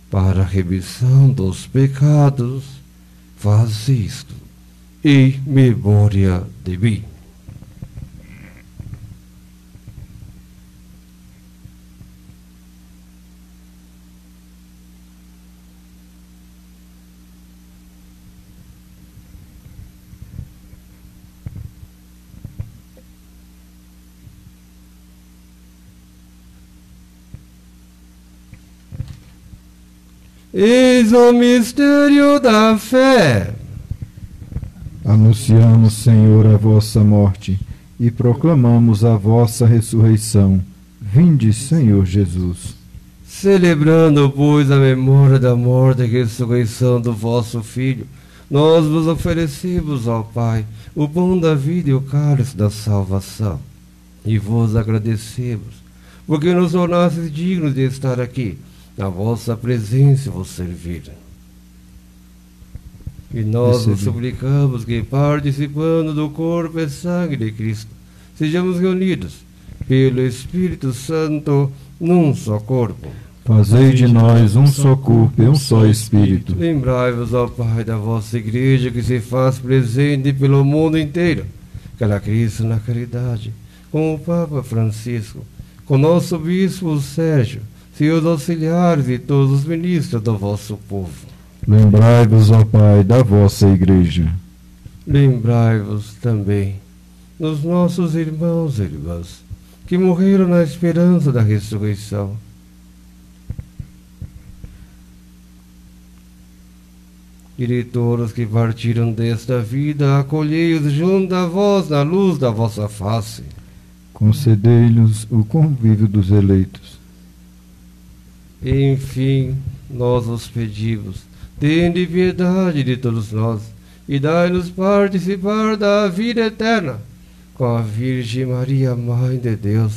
para a remissão dos pecados. Faz isto em memória de mim. Eis o mistério da fé. Anunciamos, Senhor, a vossa morte e proclamamos a vossa ressurreição. Vinde, Senhor Jesus. Celebrando, pois, a memória da morte e ressurreição do vosso Filho, nós vos oferecemos, ó Pai, o pão da vida e o cálice da salvação. E vos agradecemos, porque nos tornastes dignos de estar aqui, na vossa presença vos servir. E nós vos suplicamos que, participando do corpo e sangue de Cristo, sejamos reunidos pelo Espírito Santo num só corpo. Fazei de nós um só corpo e um só Espírito. Lembrai-vos, ó Pai, da vossa Igreja que se faz presente pelo mundo inteiro, que ela cresça na caridade, com o Papa Francisco, com nosso Bispo Sérgio, seus auxiliares e todos os ministros do vosso povo. Lembrai-vos, ó Pai, da vossa Igreja. Lembrai-vos também dos nossos irmãos e irmãs que morreram na esperança da ressurreição. E de todos que partiram desta vida, acolhei-os junto a vós na luz da vossa face. Concedei-nos o convívio dos eleitos. Enfim, nós vos pedimos, tende piedade de todos nós, e dai-nos participar da vida eterna, com a Virgem Maria, Mãe de Deus,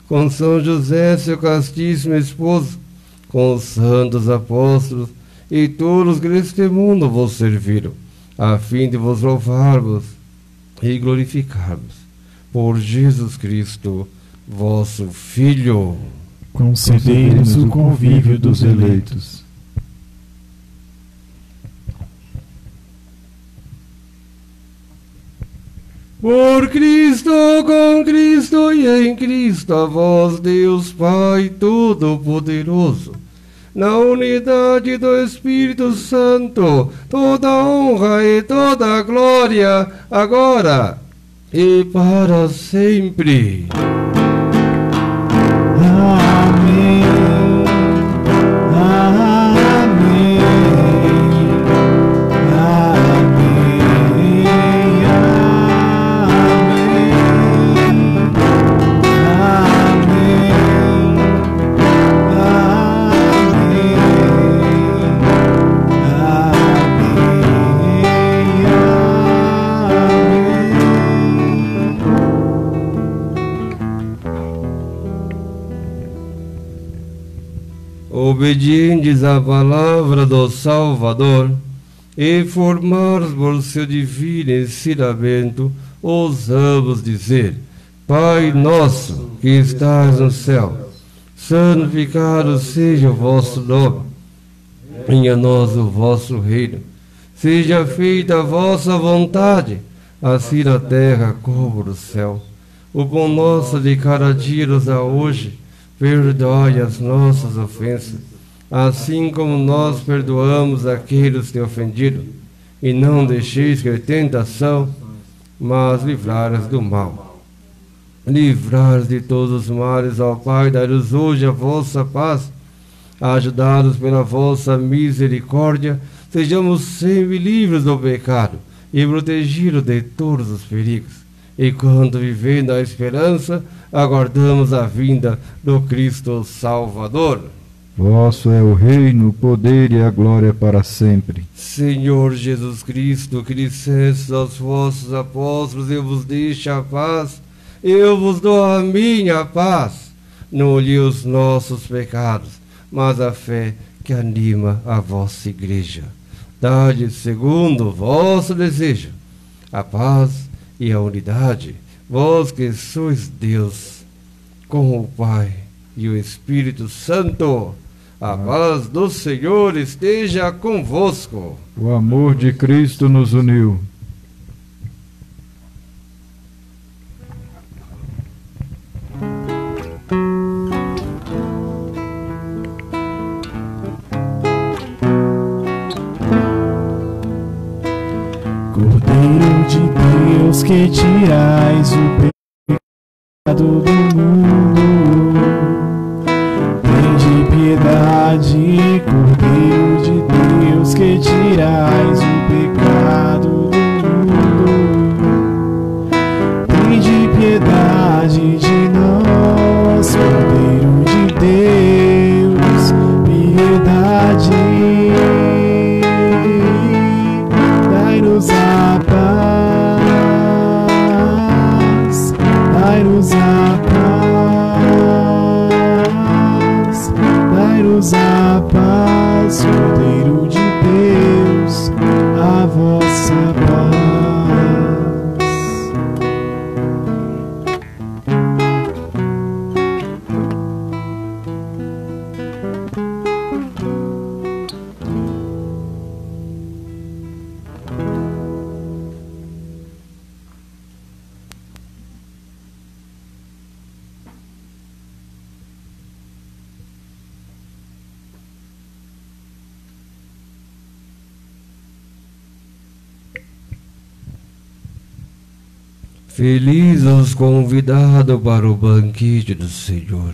com São José, seu castíssimo esposo, com os santos apóstolos, e todos que neste mundo vos serviram, a fim de vos louvarmos e glorificarmos. Por Jesus Cristo, vosso Filho. Concedei-nos o convívio dos eleitos. Por Cristo, com Cristo e em Cristo, a vós, Deus Pai Todo-Poderoso, na unidade do Espírito Santo, toda honra e toda glória, agora e para sempre. Amém. Amém. Obedientes à palavra do Salvador e formados por seu divino ensinamento, ousamos dizer: Pai nosso que estás no céu, santificado seja o vosso nome, venha a nós o vosso reino, seja feita a vossa vontade, assim na terra como no céu. O pão nosso de cada dia nos dá hoje, perdoai as nossas ofensas, assim como nós perdoamos aqueles que te ofendiram, e não deixeis que a tentação, mas livrai-nos do mal. Livrai-nos de todos os males, ó Pai, dai-nos hoje a vossa paz, ajudados pela vossa misericórdia, sejamos sempre livres do pecado e protegidos de todos os perigos. E quando vivendo a esperança, aguardamos a vinda do Cristo Salvador. Vosso é o reino, o poder e a glória para sempre. Senhor Jesus Cristo, que dissestes aos vossos apóstolos: eu vos deixo a paz, eu vos dou a minha paz. Não olhei os nossos pecados, mas a fé que anima a vossa igreja. Dá-lhe, segundo o vosso desejo, a paz e a unidade, vós que sois Deus, com o Pai e o Espírito Santo. A paz do Senhor esteja convosco. O amor de Cristo nos uniu. Cordeiro de Deus, que tirais o pecado do mundo, tende piedade. Cordeiro de Deus, que tirais o pecado do mundo, tende piedade de nós. Cordeiro de Deus, piedade. Dai-nos a paz, dai-nos a paz, dai-nos a paz, Cordeiro de Deus, a vossa paz. Feliz os convidados para o banquete do Senhor.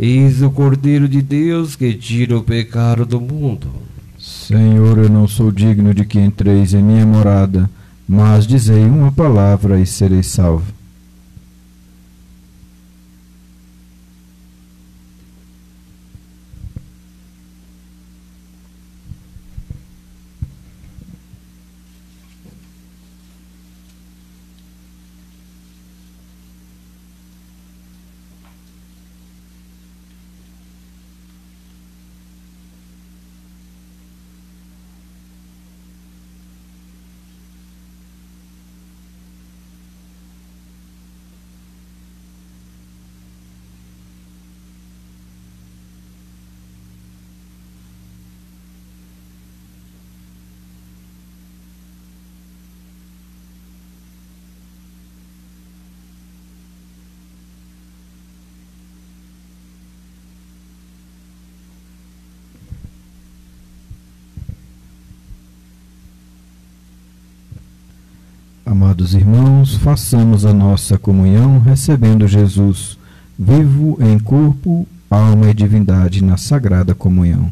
Eis o Cordeiro de Deus que tira o pecado do mundo. Senhor, eu não sou digno de que entreis em minha morada, mas dizei uma palavra e serei salvo. Amados irmãos, façamos a nossa comunhão recebendo Jesus, vivo em corpo, alma e divindade na sagrada comunhão.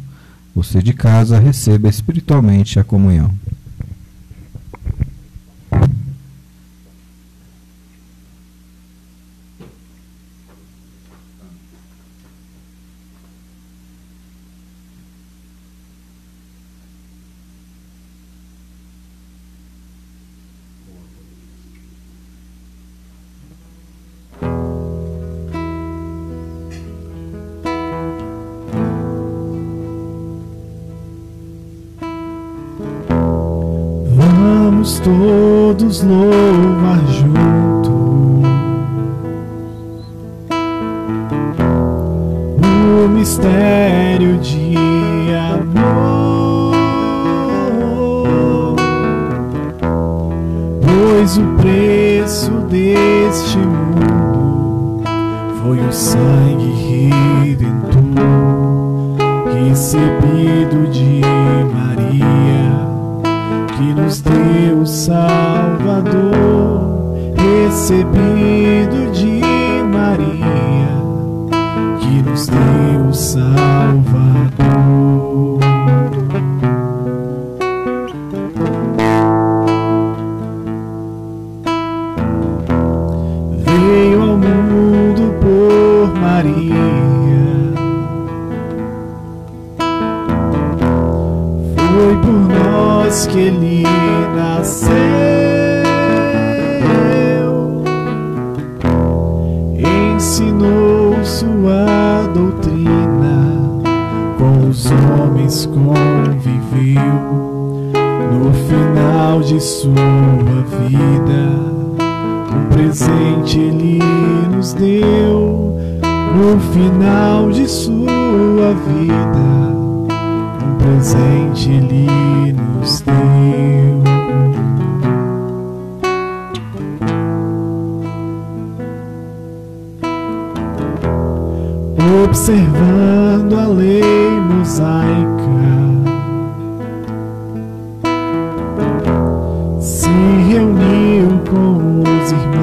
Você de casa, receba espiritualmente a comunhão. Vamos todos louvar juntos o mistério de amor, pois o preço deste mundo foi o sangue redentor recebido de Maria, que nos deu o Salvador, recebido de Maria, que nos deu o Salvador. Veio ao mundo por Maria, foi por nós que ele nasceu, ensinou sua doutrina, final de sua vida, um presente Ele nos deu. No final de sua vida, um presente Ele nos deu. Observando a lei mosaica, se reuniu com os irmãos.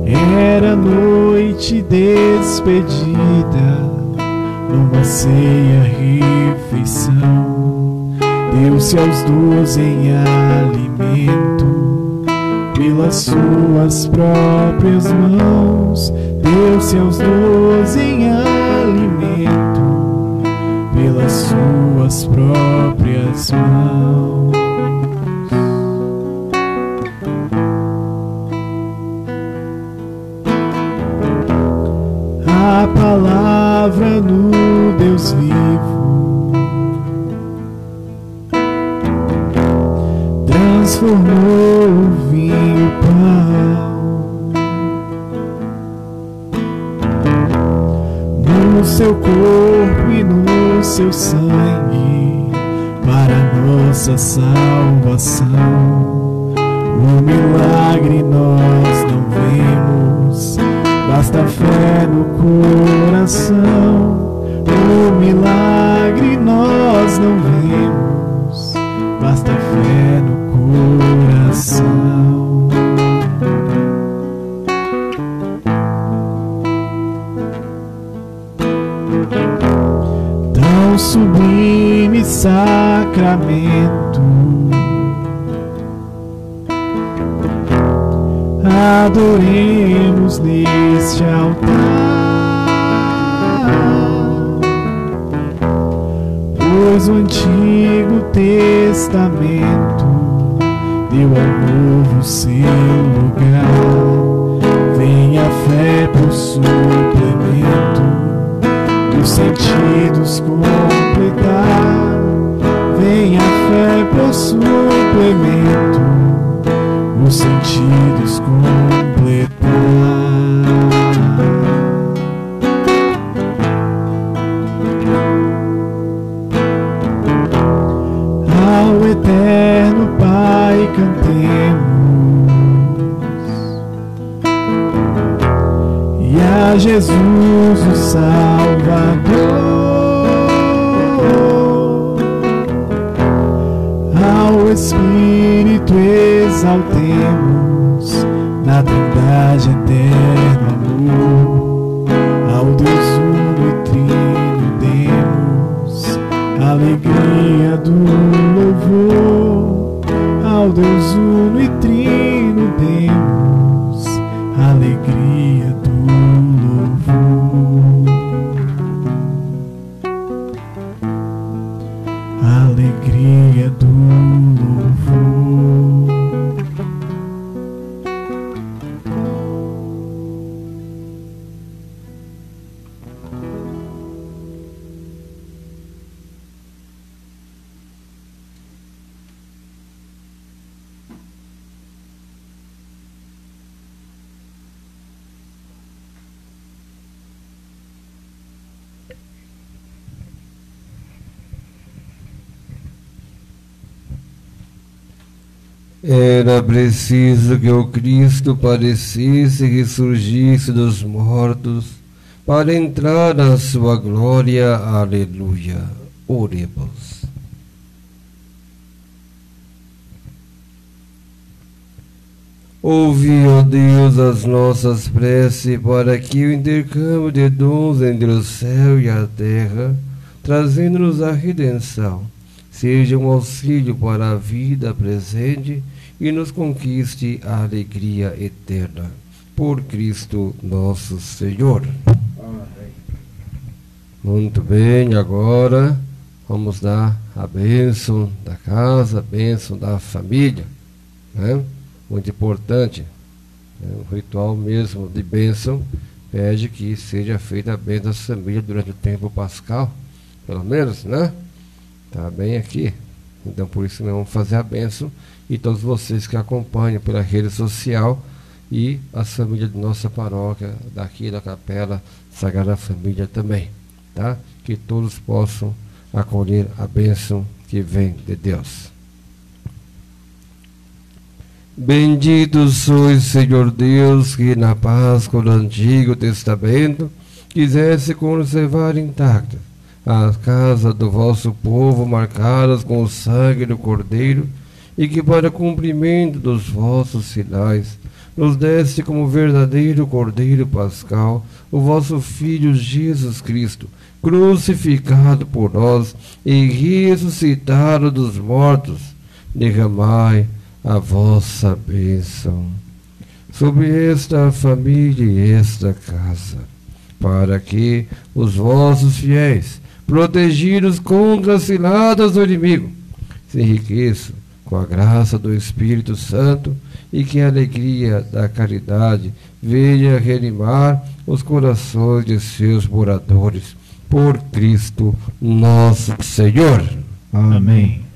Era noite despedida, numa ceia refeição. Deu-se aos 12 em alimento, pelas suas próprias mãos. Deu-se aos 12 em alimento, pelas suas próprias mãos. A palavra no Deus vivo transformou o vinho em pão, no seu corpo e no seu sangue, para nossa salvação. O milagre nós não vemos, basta fé no coração. O milagre nós não vemos, basta fé no coração. Tão sublime sacramento, adoremos neste altar, pois o Antigo Testamento deu ao novo seu lugar. Vem a fé por suplemento, os sentidos completar. Vem a fé por suplemento, os sentidos completar. Ao eterno Pai cantemos, e a Jesus o Salvador. Ao Espírito exaltemos, na Trindade eterno amor. Ao Deus uno e trino demos alegria do louvor. Ao Deus uno e trino demos alegria do louvor. Alegria do louvor. Era preciso que o Cristo padecesse e ressurgisse dos mortos para entrar na sua glória. Aleluia. Oremos. Ouvi, ó Deus, as nossas preces, para que o intercâmbio de dons entre o céu e a terra, trazendo-nos a redenção, seja um auxílio para a vida presente e nos conquiste a alegria eterna. Por Cristo nosso Senhor. Amém. Muito bem, agora vamos dar a bênção da casa, a bênção da família, né? Muito importante, né? O ritual mesmo de bênção pede que seja feita a bênção da família durante o tempo pascal, pelo menos, né? Está bem aqui. Então, por isso, nós vamos fazer a bênção. E todos vocês que acompanham pela rede social e as famílias de nossa paróquia, daqui da Capela Sagrada Família também, tá? Que todos possam acolher a bênção que vem de Deus. Bendito sois, Senhor Deus, que na Páscoa do Antigo Testamento quisesse conservar intactas as casas do vosso povo marcadas com o sangue do Cordeiro, e que para cumprimento dos vossos sinais nos deste como verdadeiro Cordeiro Pascal o vosso Filho Jesus Cristo, crucificado por nós e ressuscitado dos mortos. Derramai a vossa bênção sobre esta família e esta casa, para que os vossos fiéis, protegidos contra as ciladas do inimigo, se enriqueçam com a graça do Espírito Santo, e que a alegria da caridade venha reanimar os corações de seus moradores, por Cristo nosso Senhor. Amém.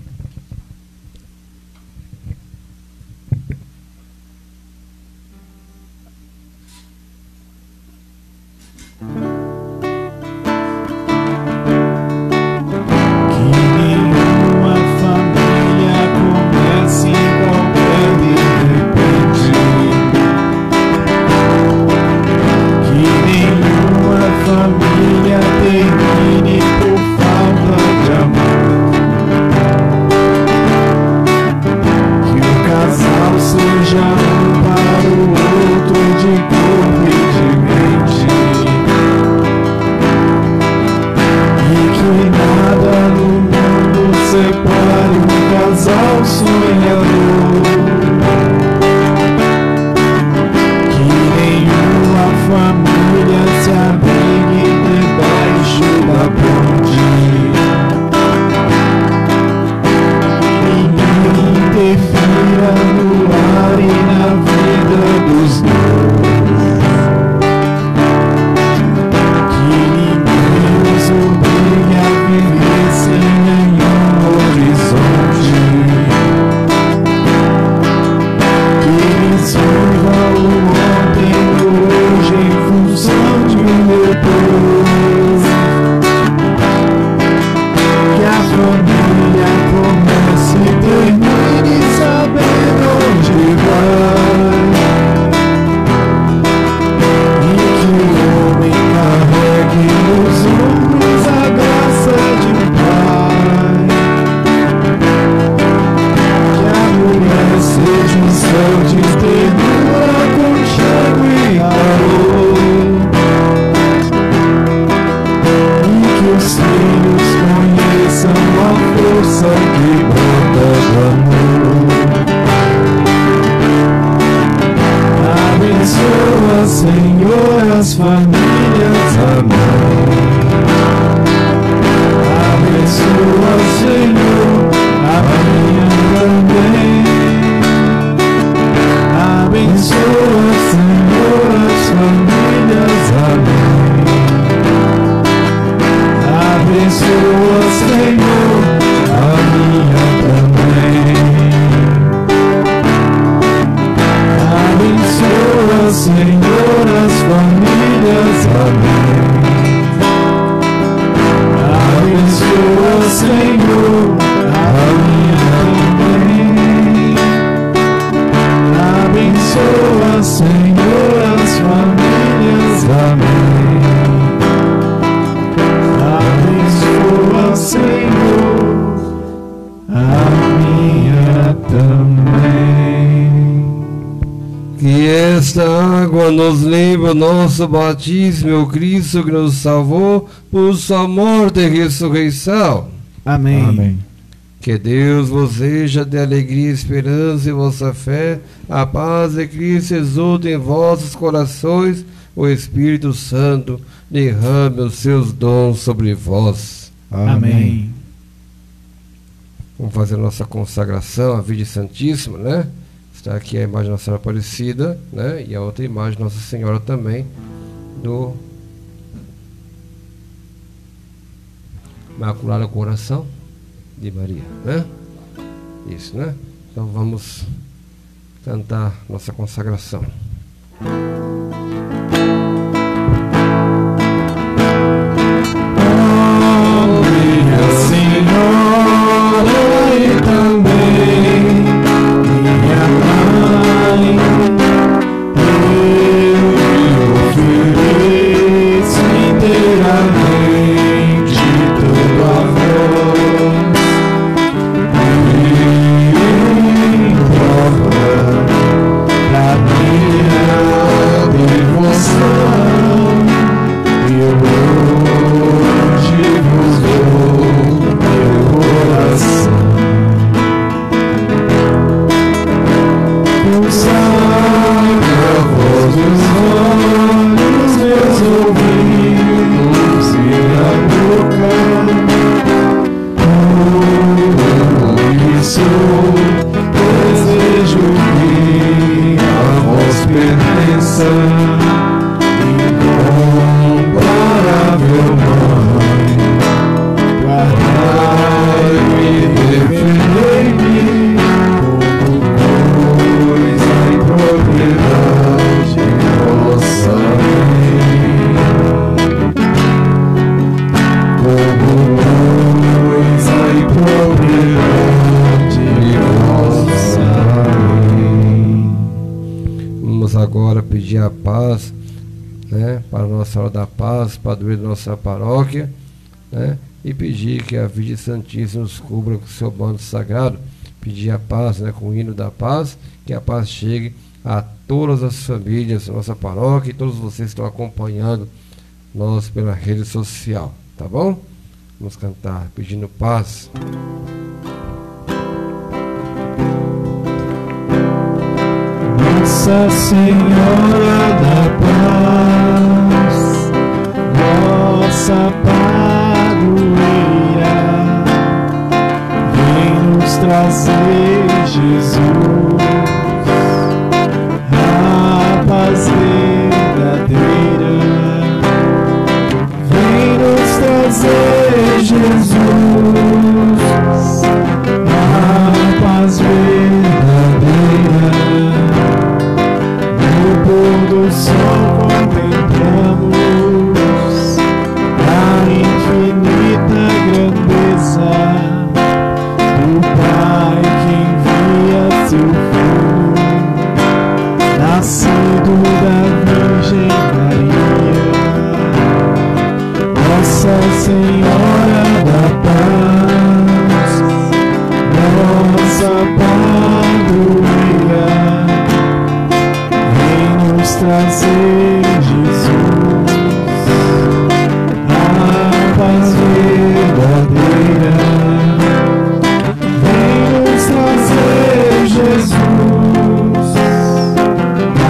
Nos lembra o nosso batismo, o Cristo que nos salvou por sua morte e ressurreição. Amém. Amém. Que Deus vos encha de alegria e esperança em vossa fé, a paz de Cristo exulte em vossos corações, o Espírito Santo derrame os seus dons sobre vós. Amém. Vamos fazer a nossa consagração à Virgem Santíssima, né? Está aqui a imagem da Nossa Senhora Aparecida, né? E a outra imagem Nossa Senhora também, Imaculado Coração de Maria, né? Isso, né? Então vamos cantar nossa consagração. Minha Senhora e também minha Mãe, eu ofereço inteiramente todo amor em prova da minha devoção. Eu hoje vos dou meu coração. Consagra a voz dos olhos, meus ouvidos e a boca. Tudo que sou, desejo que a vós pertença. Incomparável Mãe, guardai-me e defendei-me como coisa e propriedade vossa. Como coisa e propriedade vossa. Vamos agora pedir a paz, né, para Nossa Senhora da Paz, padroeira da nossa paróquia, né, e pedir que a Virgem Santíssima nos cubra com o seu manto sagrado. Pedir a paz, né, com o hino da paz, que a paz chegue a todas as famílias da nossa paróquia e todos vocês que estão acompanhando nós pela rede social, tá bom? Vamos cantar pedindo paz. Nossa Senhora da Paz, nossa padroeira, vem nos trazer Jesus, a paz verdadeira. Vem nos trazer Jesus, a paz verdadeira. No pôr do sol contemplamos a infinita grandeza do Pai que envia seu Filho, nascido da Virgem Maria. Nossa Senhora da Paz, nossa padroeira, vem nos trazer Jesus, a paz verdadeira. Vem nos trazer Jesus, a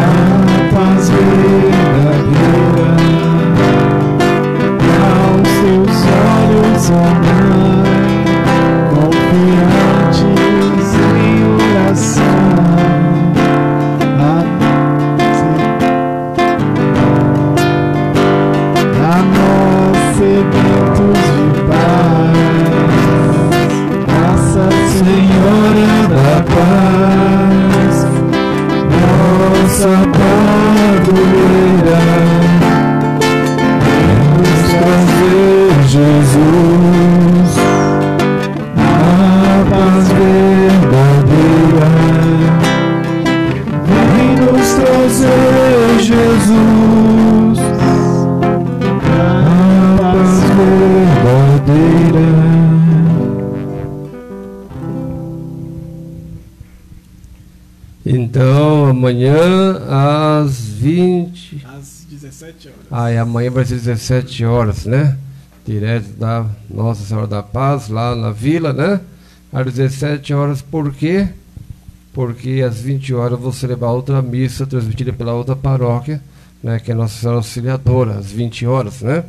paz verdadeira. Aos teus olhos, ó Mãe, confiantes em oração, a nós sedentos de paz. Nossa Senhora da Paz, nossa padroeira, vem nos trazer Jesus, a paz verdadeira. Vem nos trazer Jesus, a paz verdadeira. Então, amanhã às 20. Às 17 horas. E amanhã vai ser 17 horas, né? Direto da Nossa Senhora da Paz, lá na vila, né? Às 17 horas, por quê? Porque às 20 horas eu vou celebrar outra missa transmitida pela outra paróquia, né? Que é Nossa Senhora Auxiliadora, às 20 horas, né?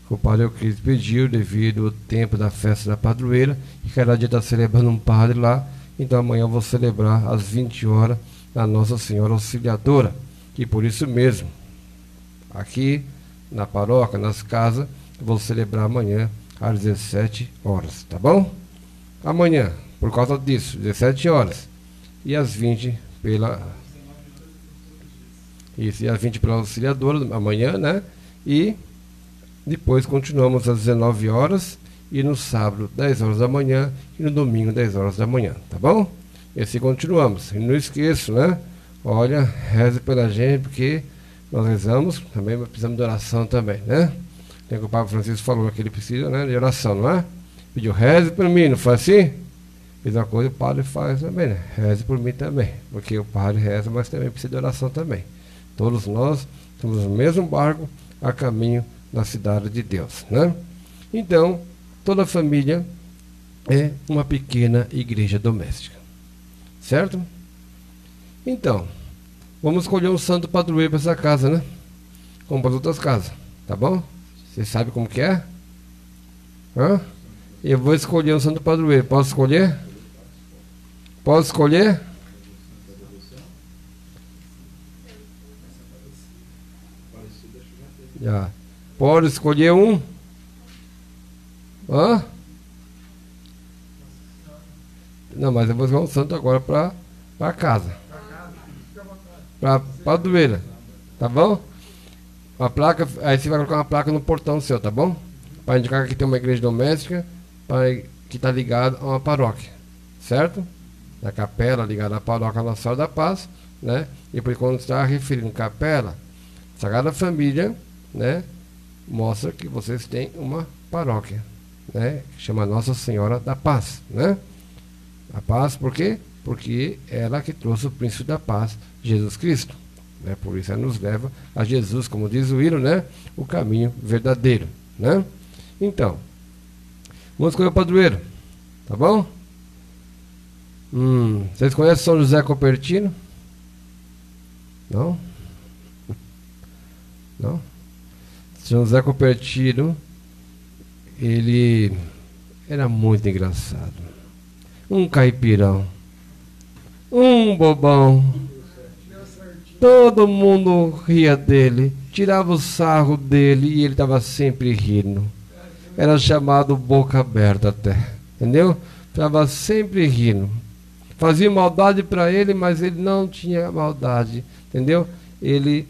O padre Euclides pediu devido ao tempo da festa da padroeira, e cada dia está celebrando um padre lá. Então amanhã eu vou celebrar às 20 horas a Nossa Senhora Auxiliadora. E por isso mesmo, aqui na paróquia, nas casas, eu vou celebrar amanhã às 17 horas, tá bom? Amanhã, por causa disso, 17 horas. E às 20 pela... Isso, e às 20 pela auxiliadora, amanhã, né? E depois continuamos às 19 horas. E no sábado, 10 horas da manhã. E no domingo, 10 horas da manhã, tá bom? E assim continuamos. E não esqueça, né? Olha, reze pela gente, porque nós rezamos, também precisamos de oração também, né? Tem que o Papa Francisco falou que ele precisa, né, de oração, não é? Pediu, reze por mim, não foi assim? Mesma coisa o padre faz também, né? Reze por mim também, porque o padre reza, mas também precisa de oração também. Todos nós estamos no mesmo barco a caminho da cidade de Deus, né? Então, toda a família é uma pequena igreja doméstica, certo? Então, vamos escolher um santo padroeiro para essa casa, né? Como para as outras casas, tá bom? Vocês sabem como que é? Hã? Eu vou escolher um santo padroeiro. Posso escolher? Posso escolher? Já. Pode escolher um? Hã? Não, mas eu vou escolher um santo agora para casa. Para padroeira. Tá bom? Uma placa, aí você vai colocar uma placa no portão seu, tá bom? Para indicar que tem uma igreja doméstica que está ligada a uma paróquia, certo? Na capela ligada à paróquia Nossa Senhora da Paz, né? E por quando está referindo capela, Sagrada Família, né? Mostra que vocês têm uma paróquia, né? Que chama Nossa Senhora da Paz, né? A paz, por quê? Porque ela que trouxe o príncipe da paz, Jesus Cristo. Né? Por isso ela nos leva a Jesus, como diz o hino, né? O caminho verdadeiro, né? Então, vamos escolher o padroeiro, tá bom? Vocês conhecem São José Copertino? Não? Não? São José Copertino, ele era muito engraçado. Um caipirão, um bobão. Todo mundo ria dele, tirava o sarro dele e ele estava sempre rindo. Era chamado Boca Aberta até, entendeu? Estava sempre rindo. Fazia maldade para ele, mas ele não tinha maldade, entendeu? Ele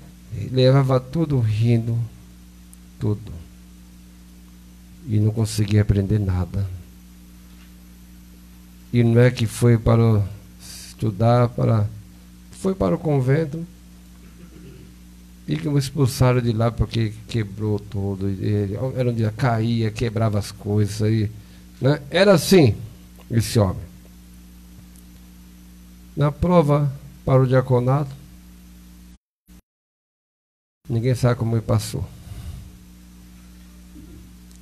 levava tudo rindo, tudo. E não conseguia aprender nada. E não é que foi para estudar, foi para o convento e que o expulsaram de lá porque quebrou tudo. Era um dia caía, quebrava as coisas aí, né? Era assim esse homem. Na prova para o diaconato, ninguém sabe como ele passou.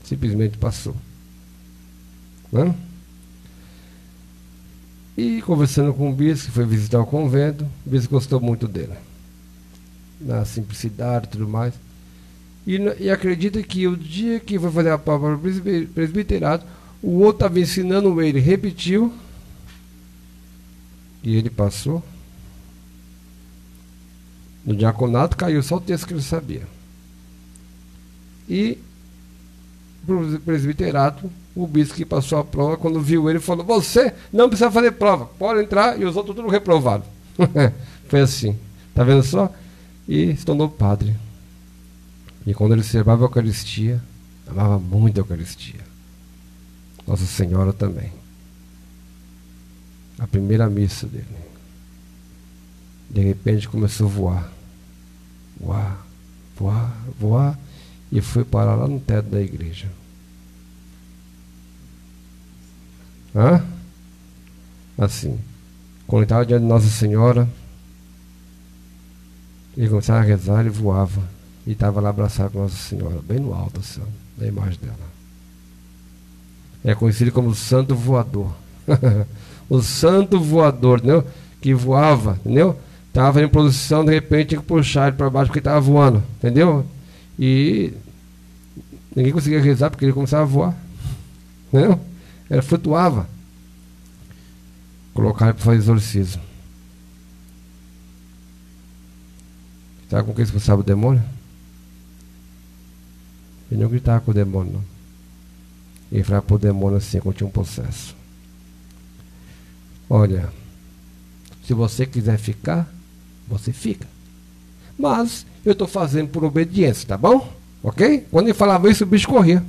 Simplesmente passou, né? E conversando com o bispo, que foi visitar o convento, o bispo gostou muito dele, na simplicidade e tudo mais. E acredita que o dia que foi fazer a prova para o presbiterato, o outro estava ensinando ele, repetiu, e ele passou. No diaconato caiu só o texto que ele sabia. E para o presbiterato, o bispo que passou a prova, quando viu ele, falou: você não precisa fazer prova, pode entrar, e os outros tudo reprovados. Foi assim, tá vendo só? E se tornou padre. E quando ele celebrava a Eucaristia, amava muito a Eucaristia. Nossa Senhora também. A primeira missa dele. De repente começou a voar. Voar, voar, voar. E foi parar lá no teto da igreja. Hã? Assim. Quando ele estava diante de Nossa Senhora, ele começava a rezar e voava. E estava lá abraçado com Nossa Senhora, bem no alto, assim, da imagem dela. É conhecido como o Santo Voador. O Santo Voador, entendeu? Que voava, entendeu? Estava em posição, de repente tinha que puxar ele para baixo porque estava voando, entendeu? E ninguém conseguia rezar porque ele começava a voar, entendeu? Ele flutuava. Colocaram ele para fazer exorcismo. Sabe com que expulsava o demônio? Ele não gritava com o demônio, não. e falar para o demônio assim, curtir um processo. Olha, se você quiser ficar, você fica. Mas eu estou fazendo por obediência, tá bom? Ok? Quando ele falava isso, o bicho corria.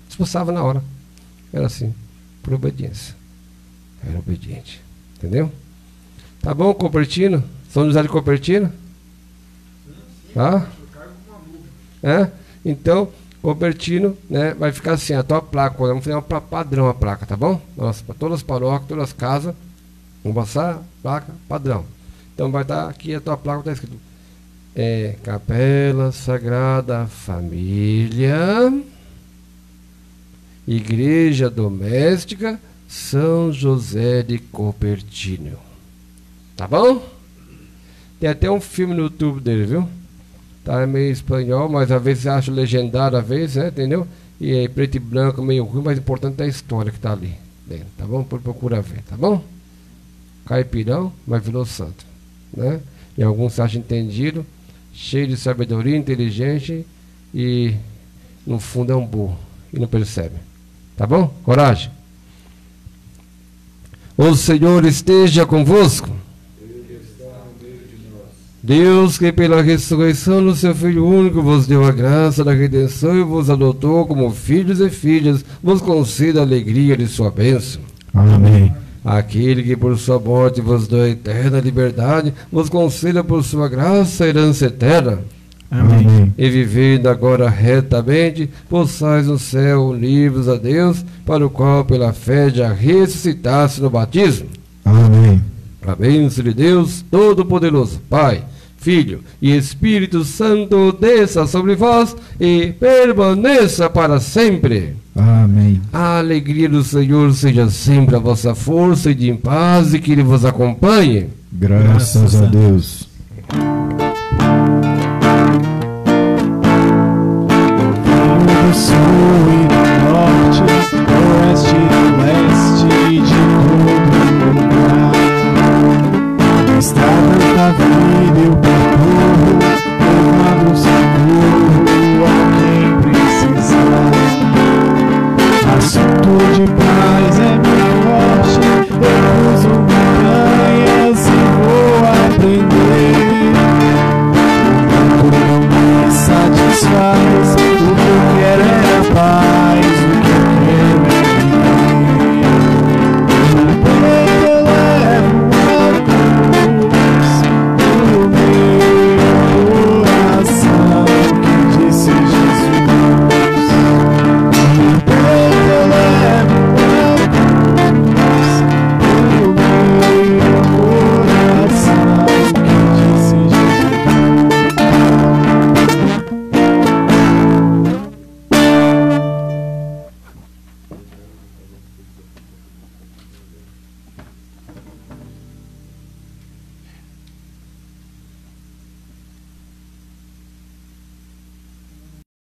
Expulsava na hora. Era assim, por obediência. Era obediente. Entendeu? Tá bom, Copertino? São José de Copertino? Tá? É? Então, Copertino, né, vai ficar assim, a tua placa. Vamos fazer uma padrão a placa, tá bom? Nossa, para todas as paróquias, todas as casas. Vamos passar placa padrão. Então vai estar aqui a tua placa, está escrito Capela Sagrada Família, Igreja Doméstica São José de Copertino. Tá bom? Tem até um filme no YouTube dele, viu? Tá meio espanhol, mas às vezes acha legendado, às vezes, né? Entendeu? E é preto e branco, meio ruim, mas o importante é a história que tá ali dentro, tá bom? Procura ver, tá bom? Caipirão, mas virou santo, né? E alguns se acham entendido, cheio de sabedoria, inteligente e no fundo é um burro e não percebe. Tá bom? Coragem. O Senhor esteja convosco. Deus, que pela ressurreição do seu Filho único vos deu a graça da redenção e vos adotou como filhos e filhas, vos conceda a alegria de sua bênção. Amém. Aquele que por sua morte vos deu a eterna liberdade, vos conceda por sua graça a herança eterna. Amém. E vivendo agora retamente, possais no céu unir-vos a Deus, para o qual pela fé já ressuscitasse no batismo. Amém. A bênção de Deus Todo-Poderoso, Pai, Filho e Espírito Santo desça sobre vós e permaneça para sempre. Amém. A alegria do Senhor seja sempre a vossa força e de paz e que Ele vos acompanhe. Graças a Deus. Abençoe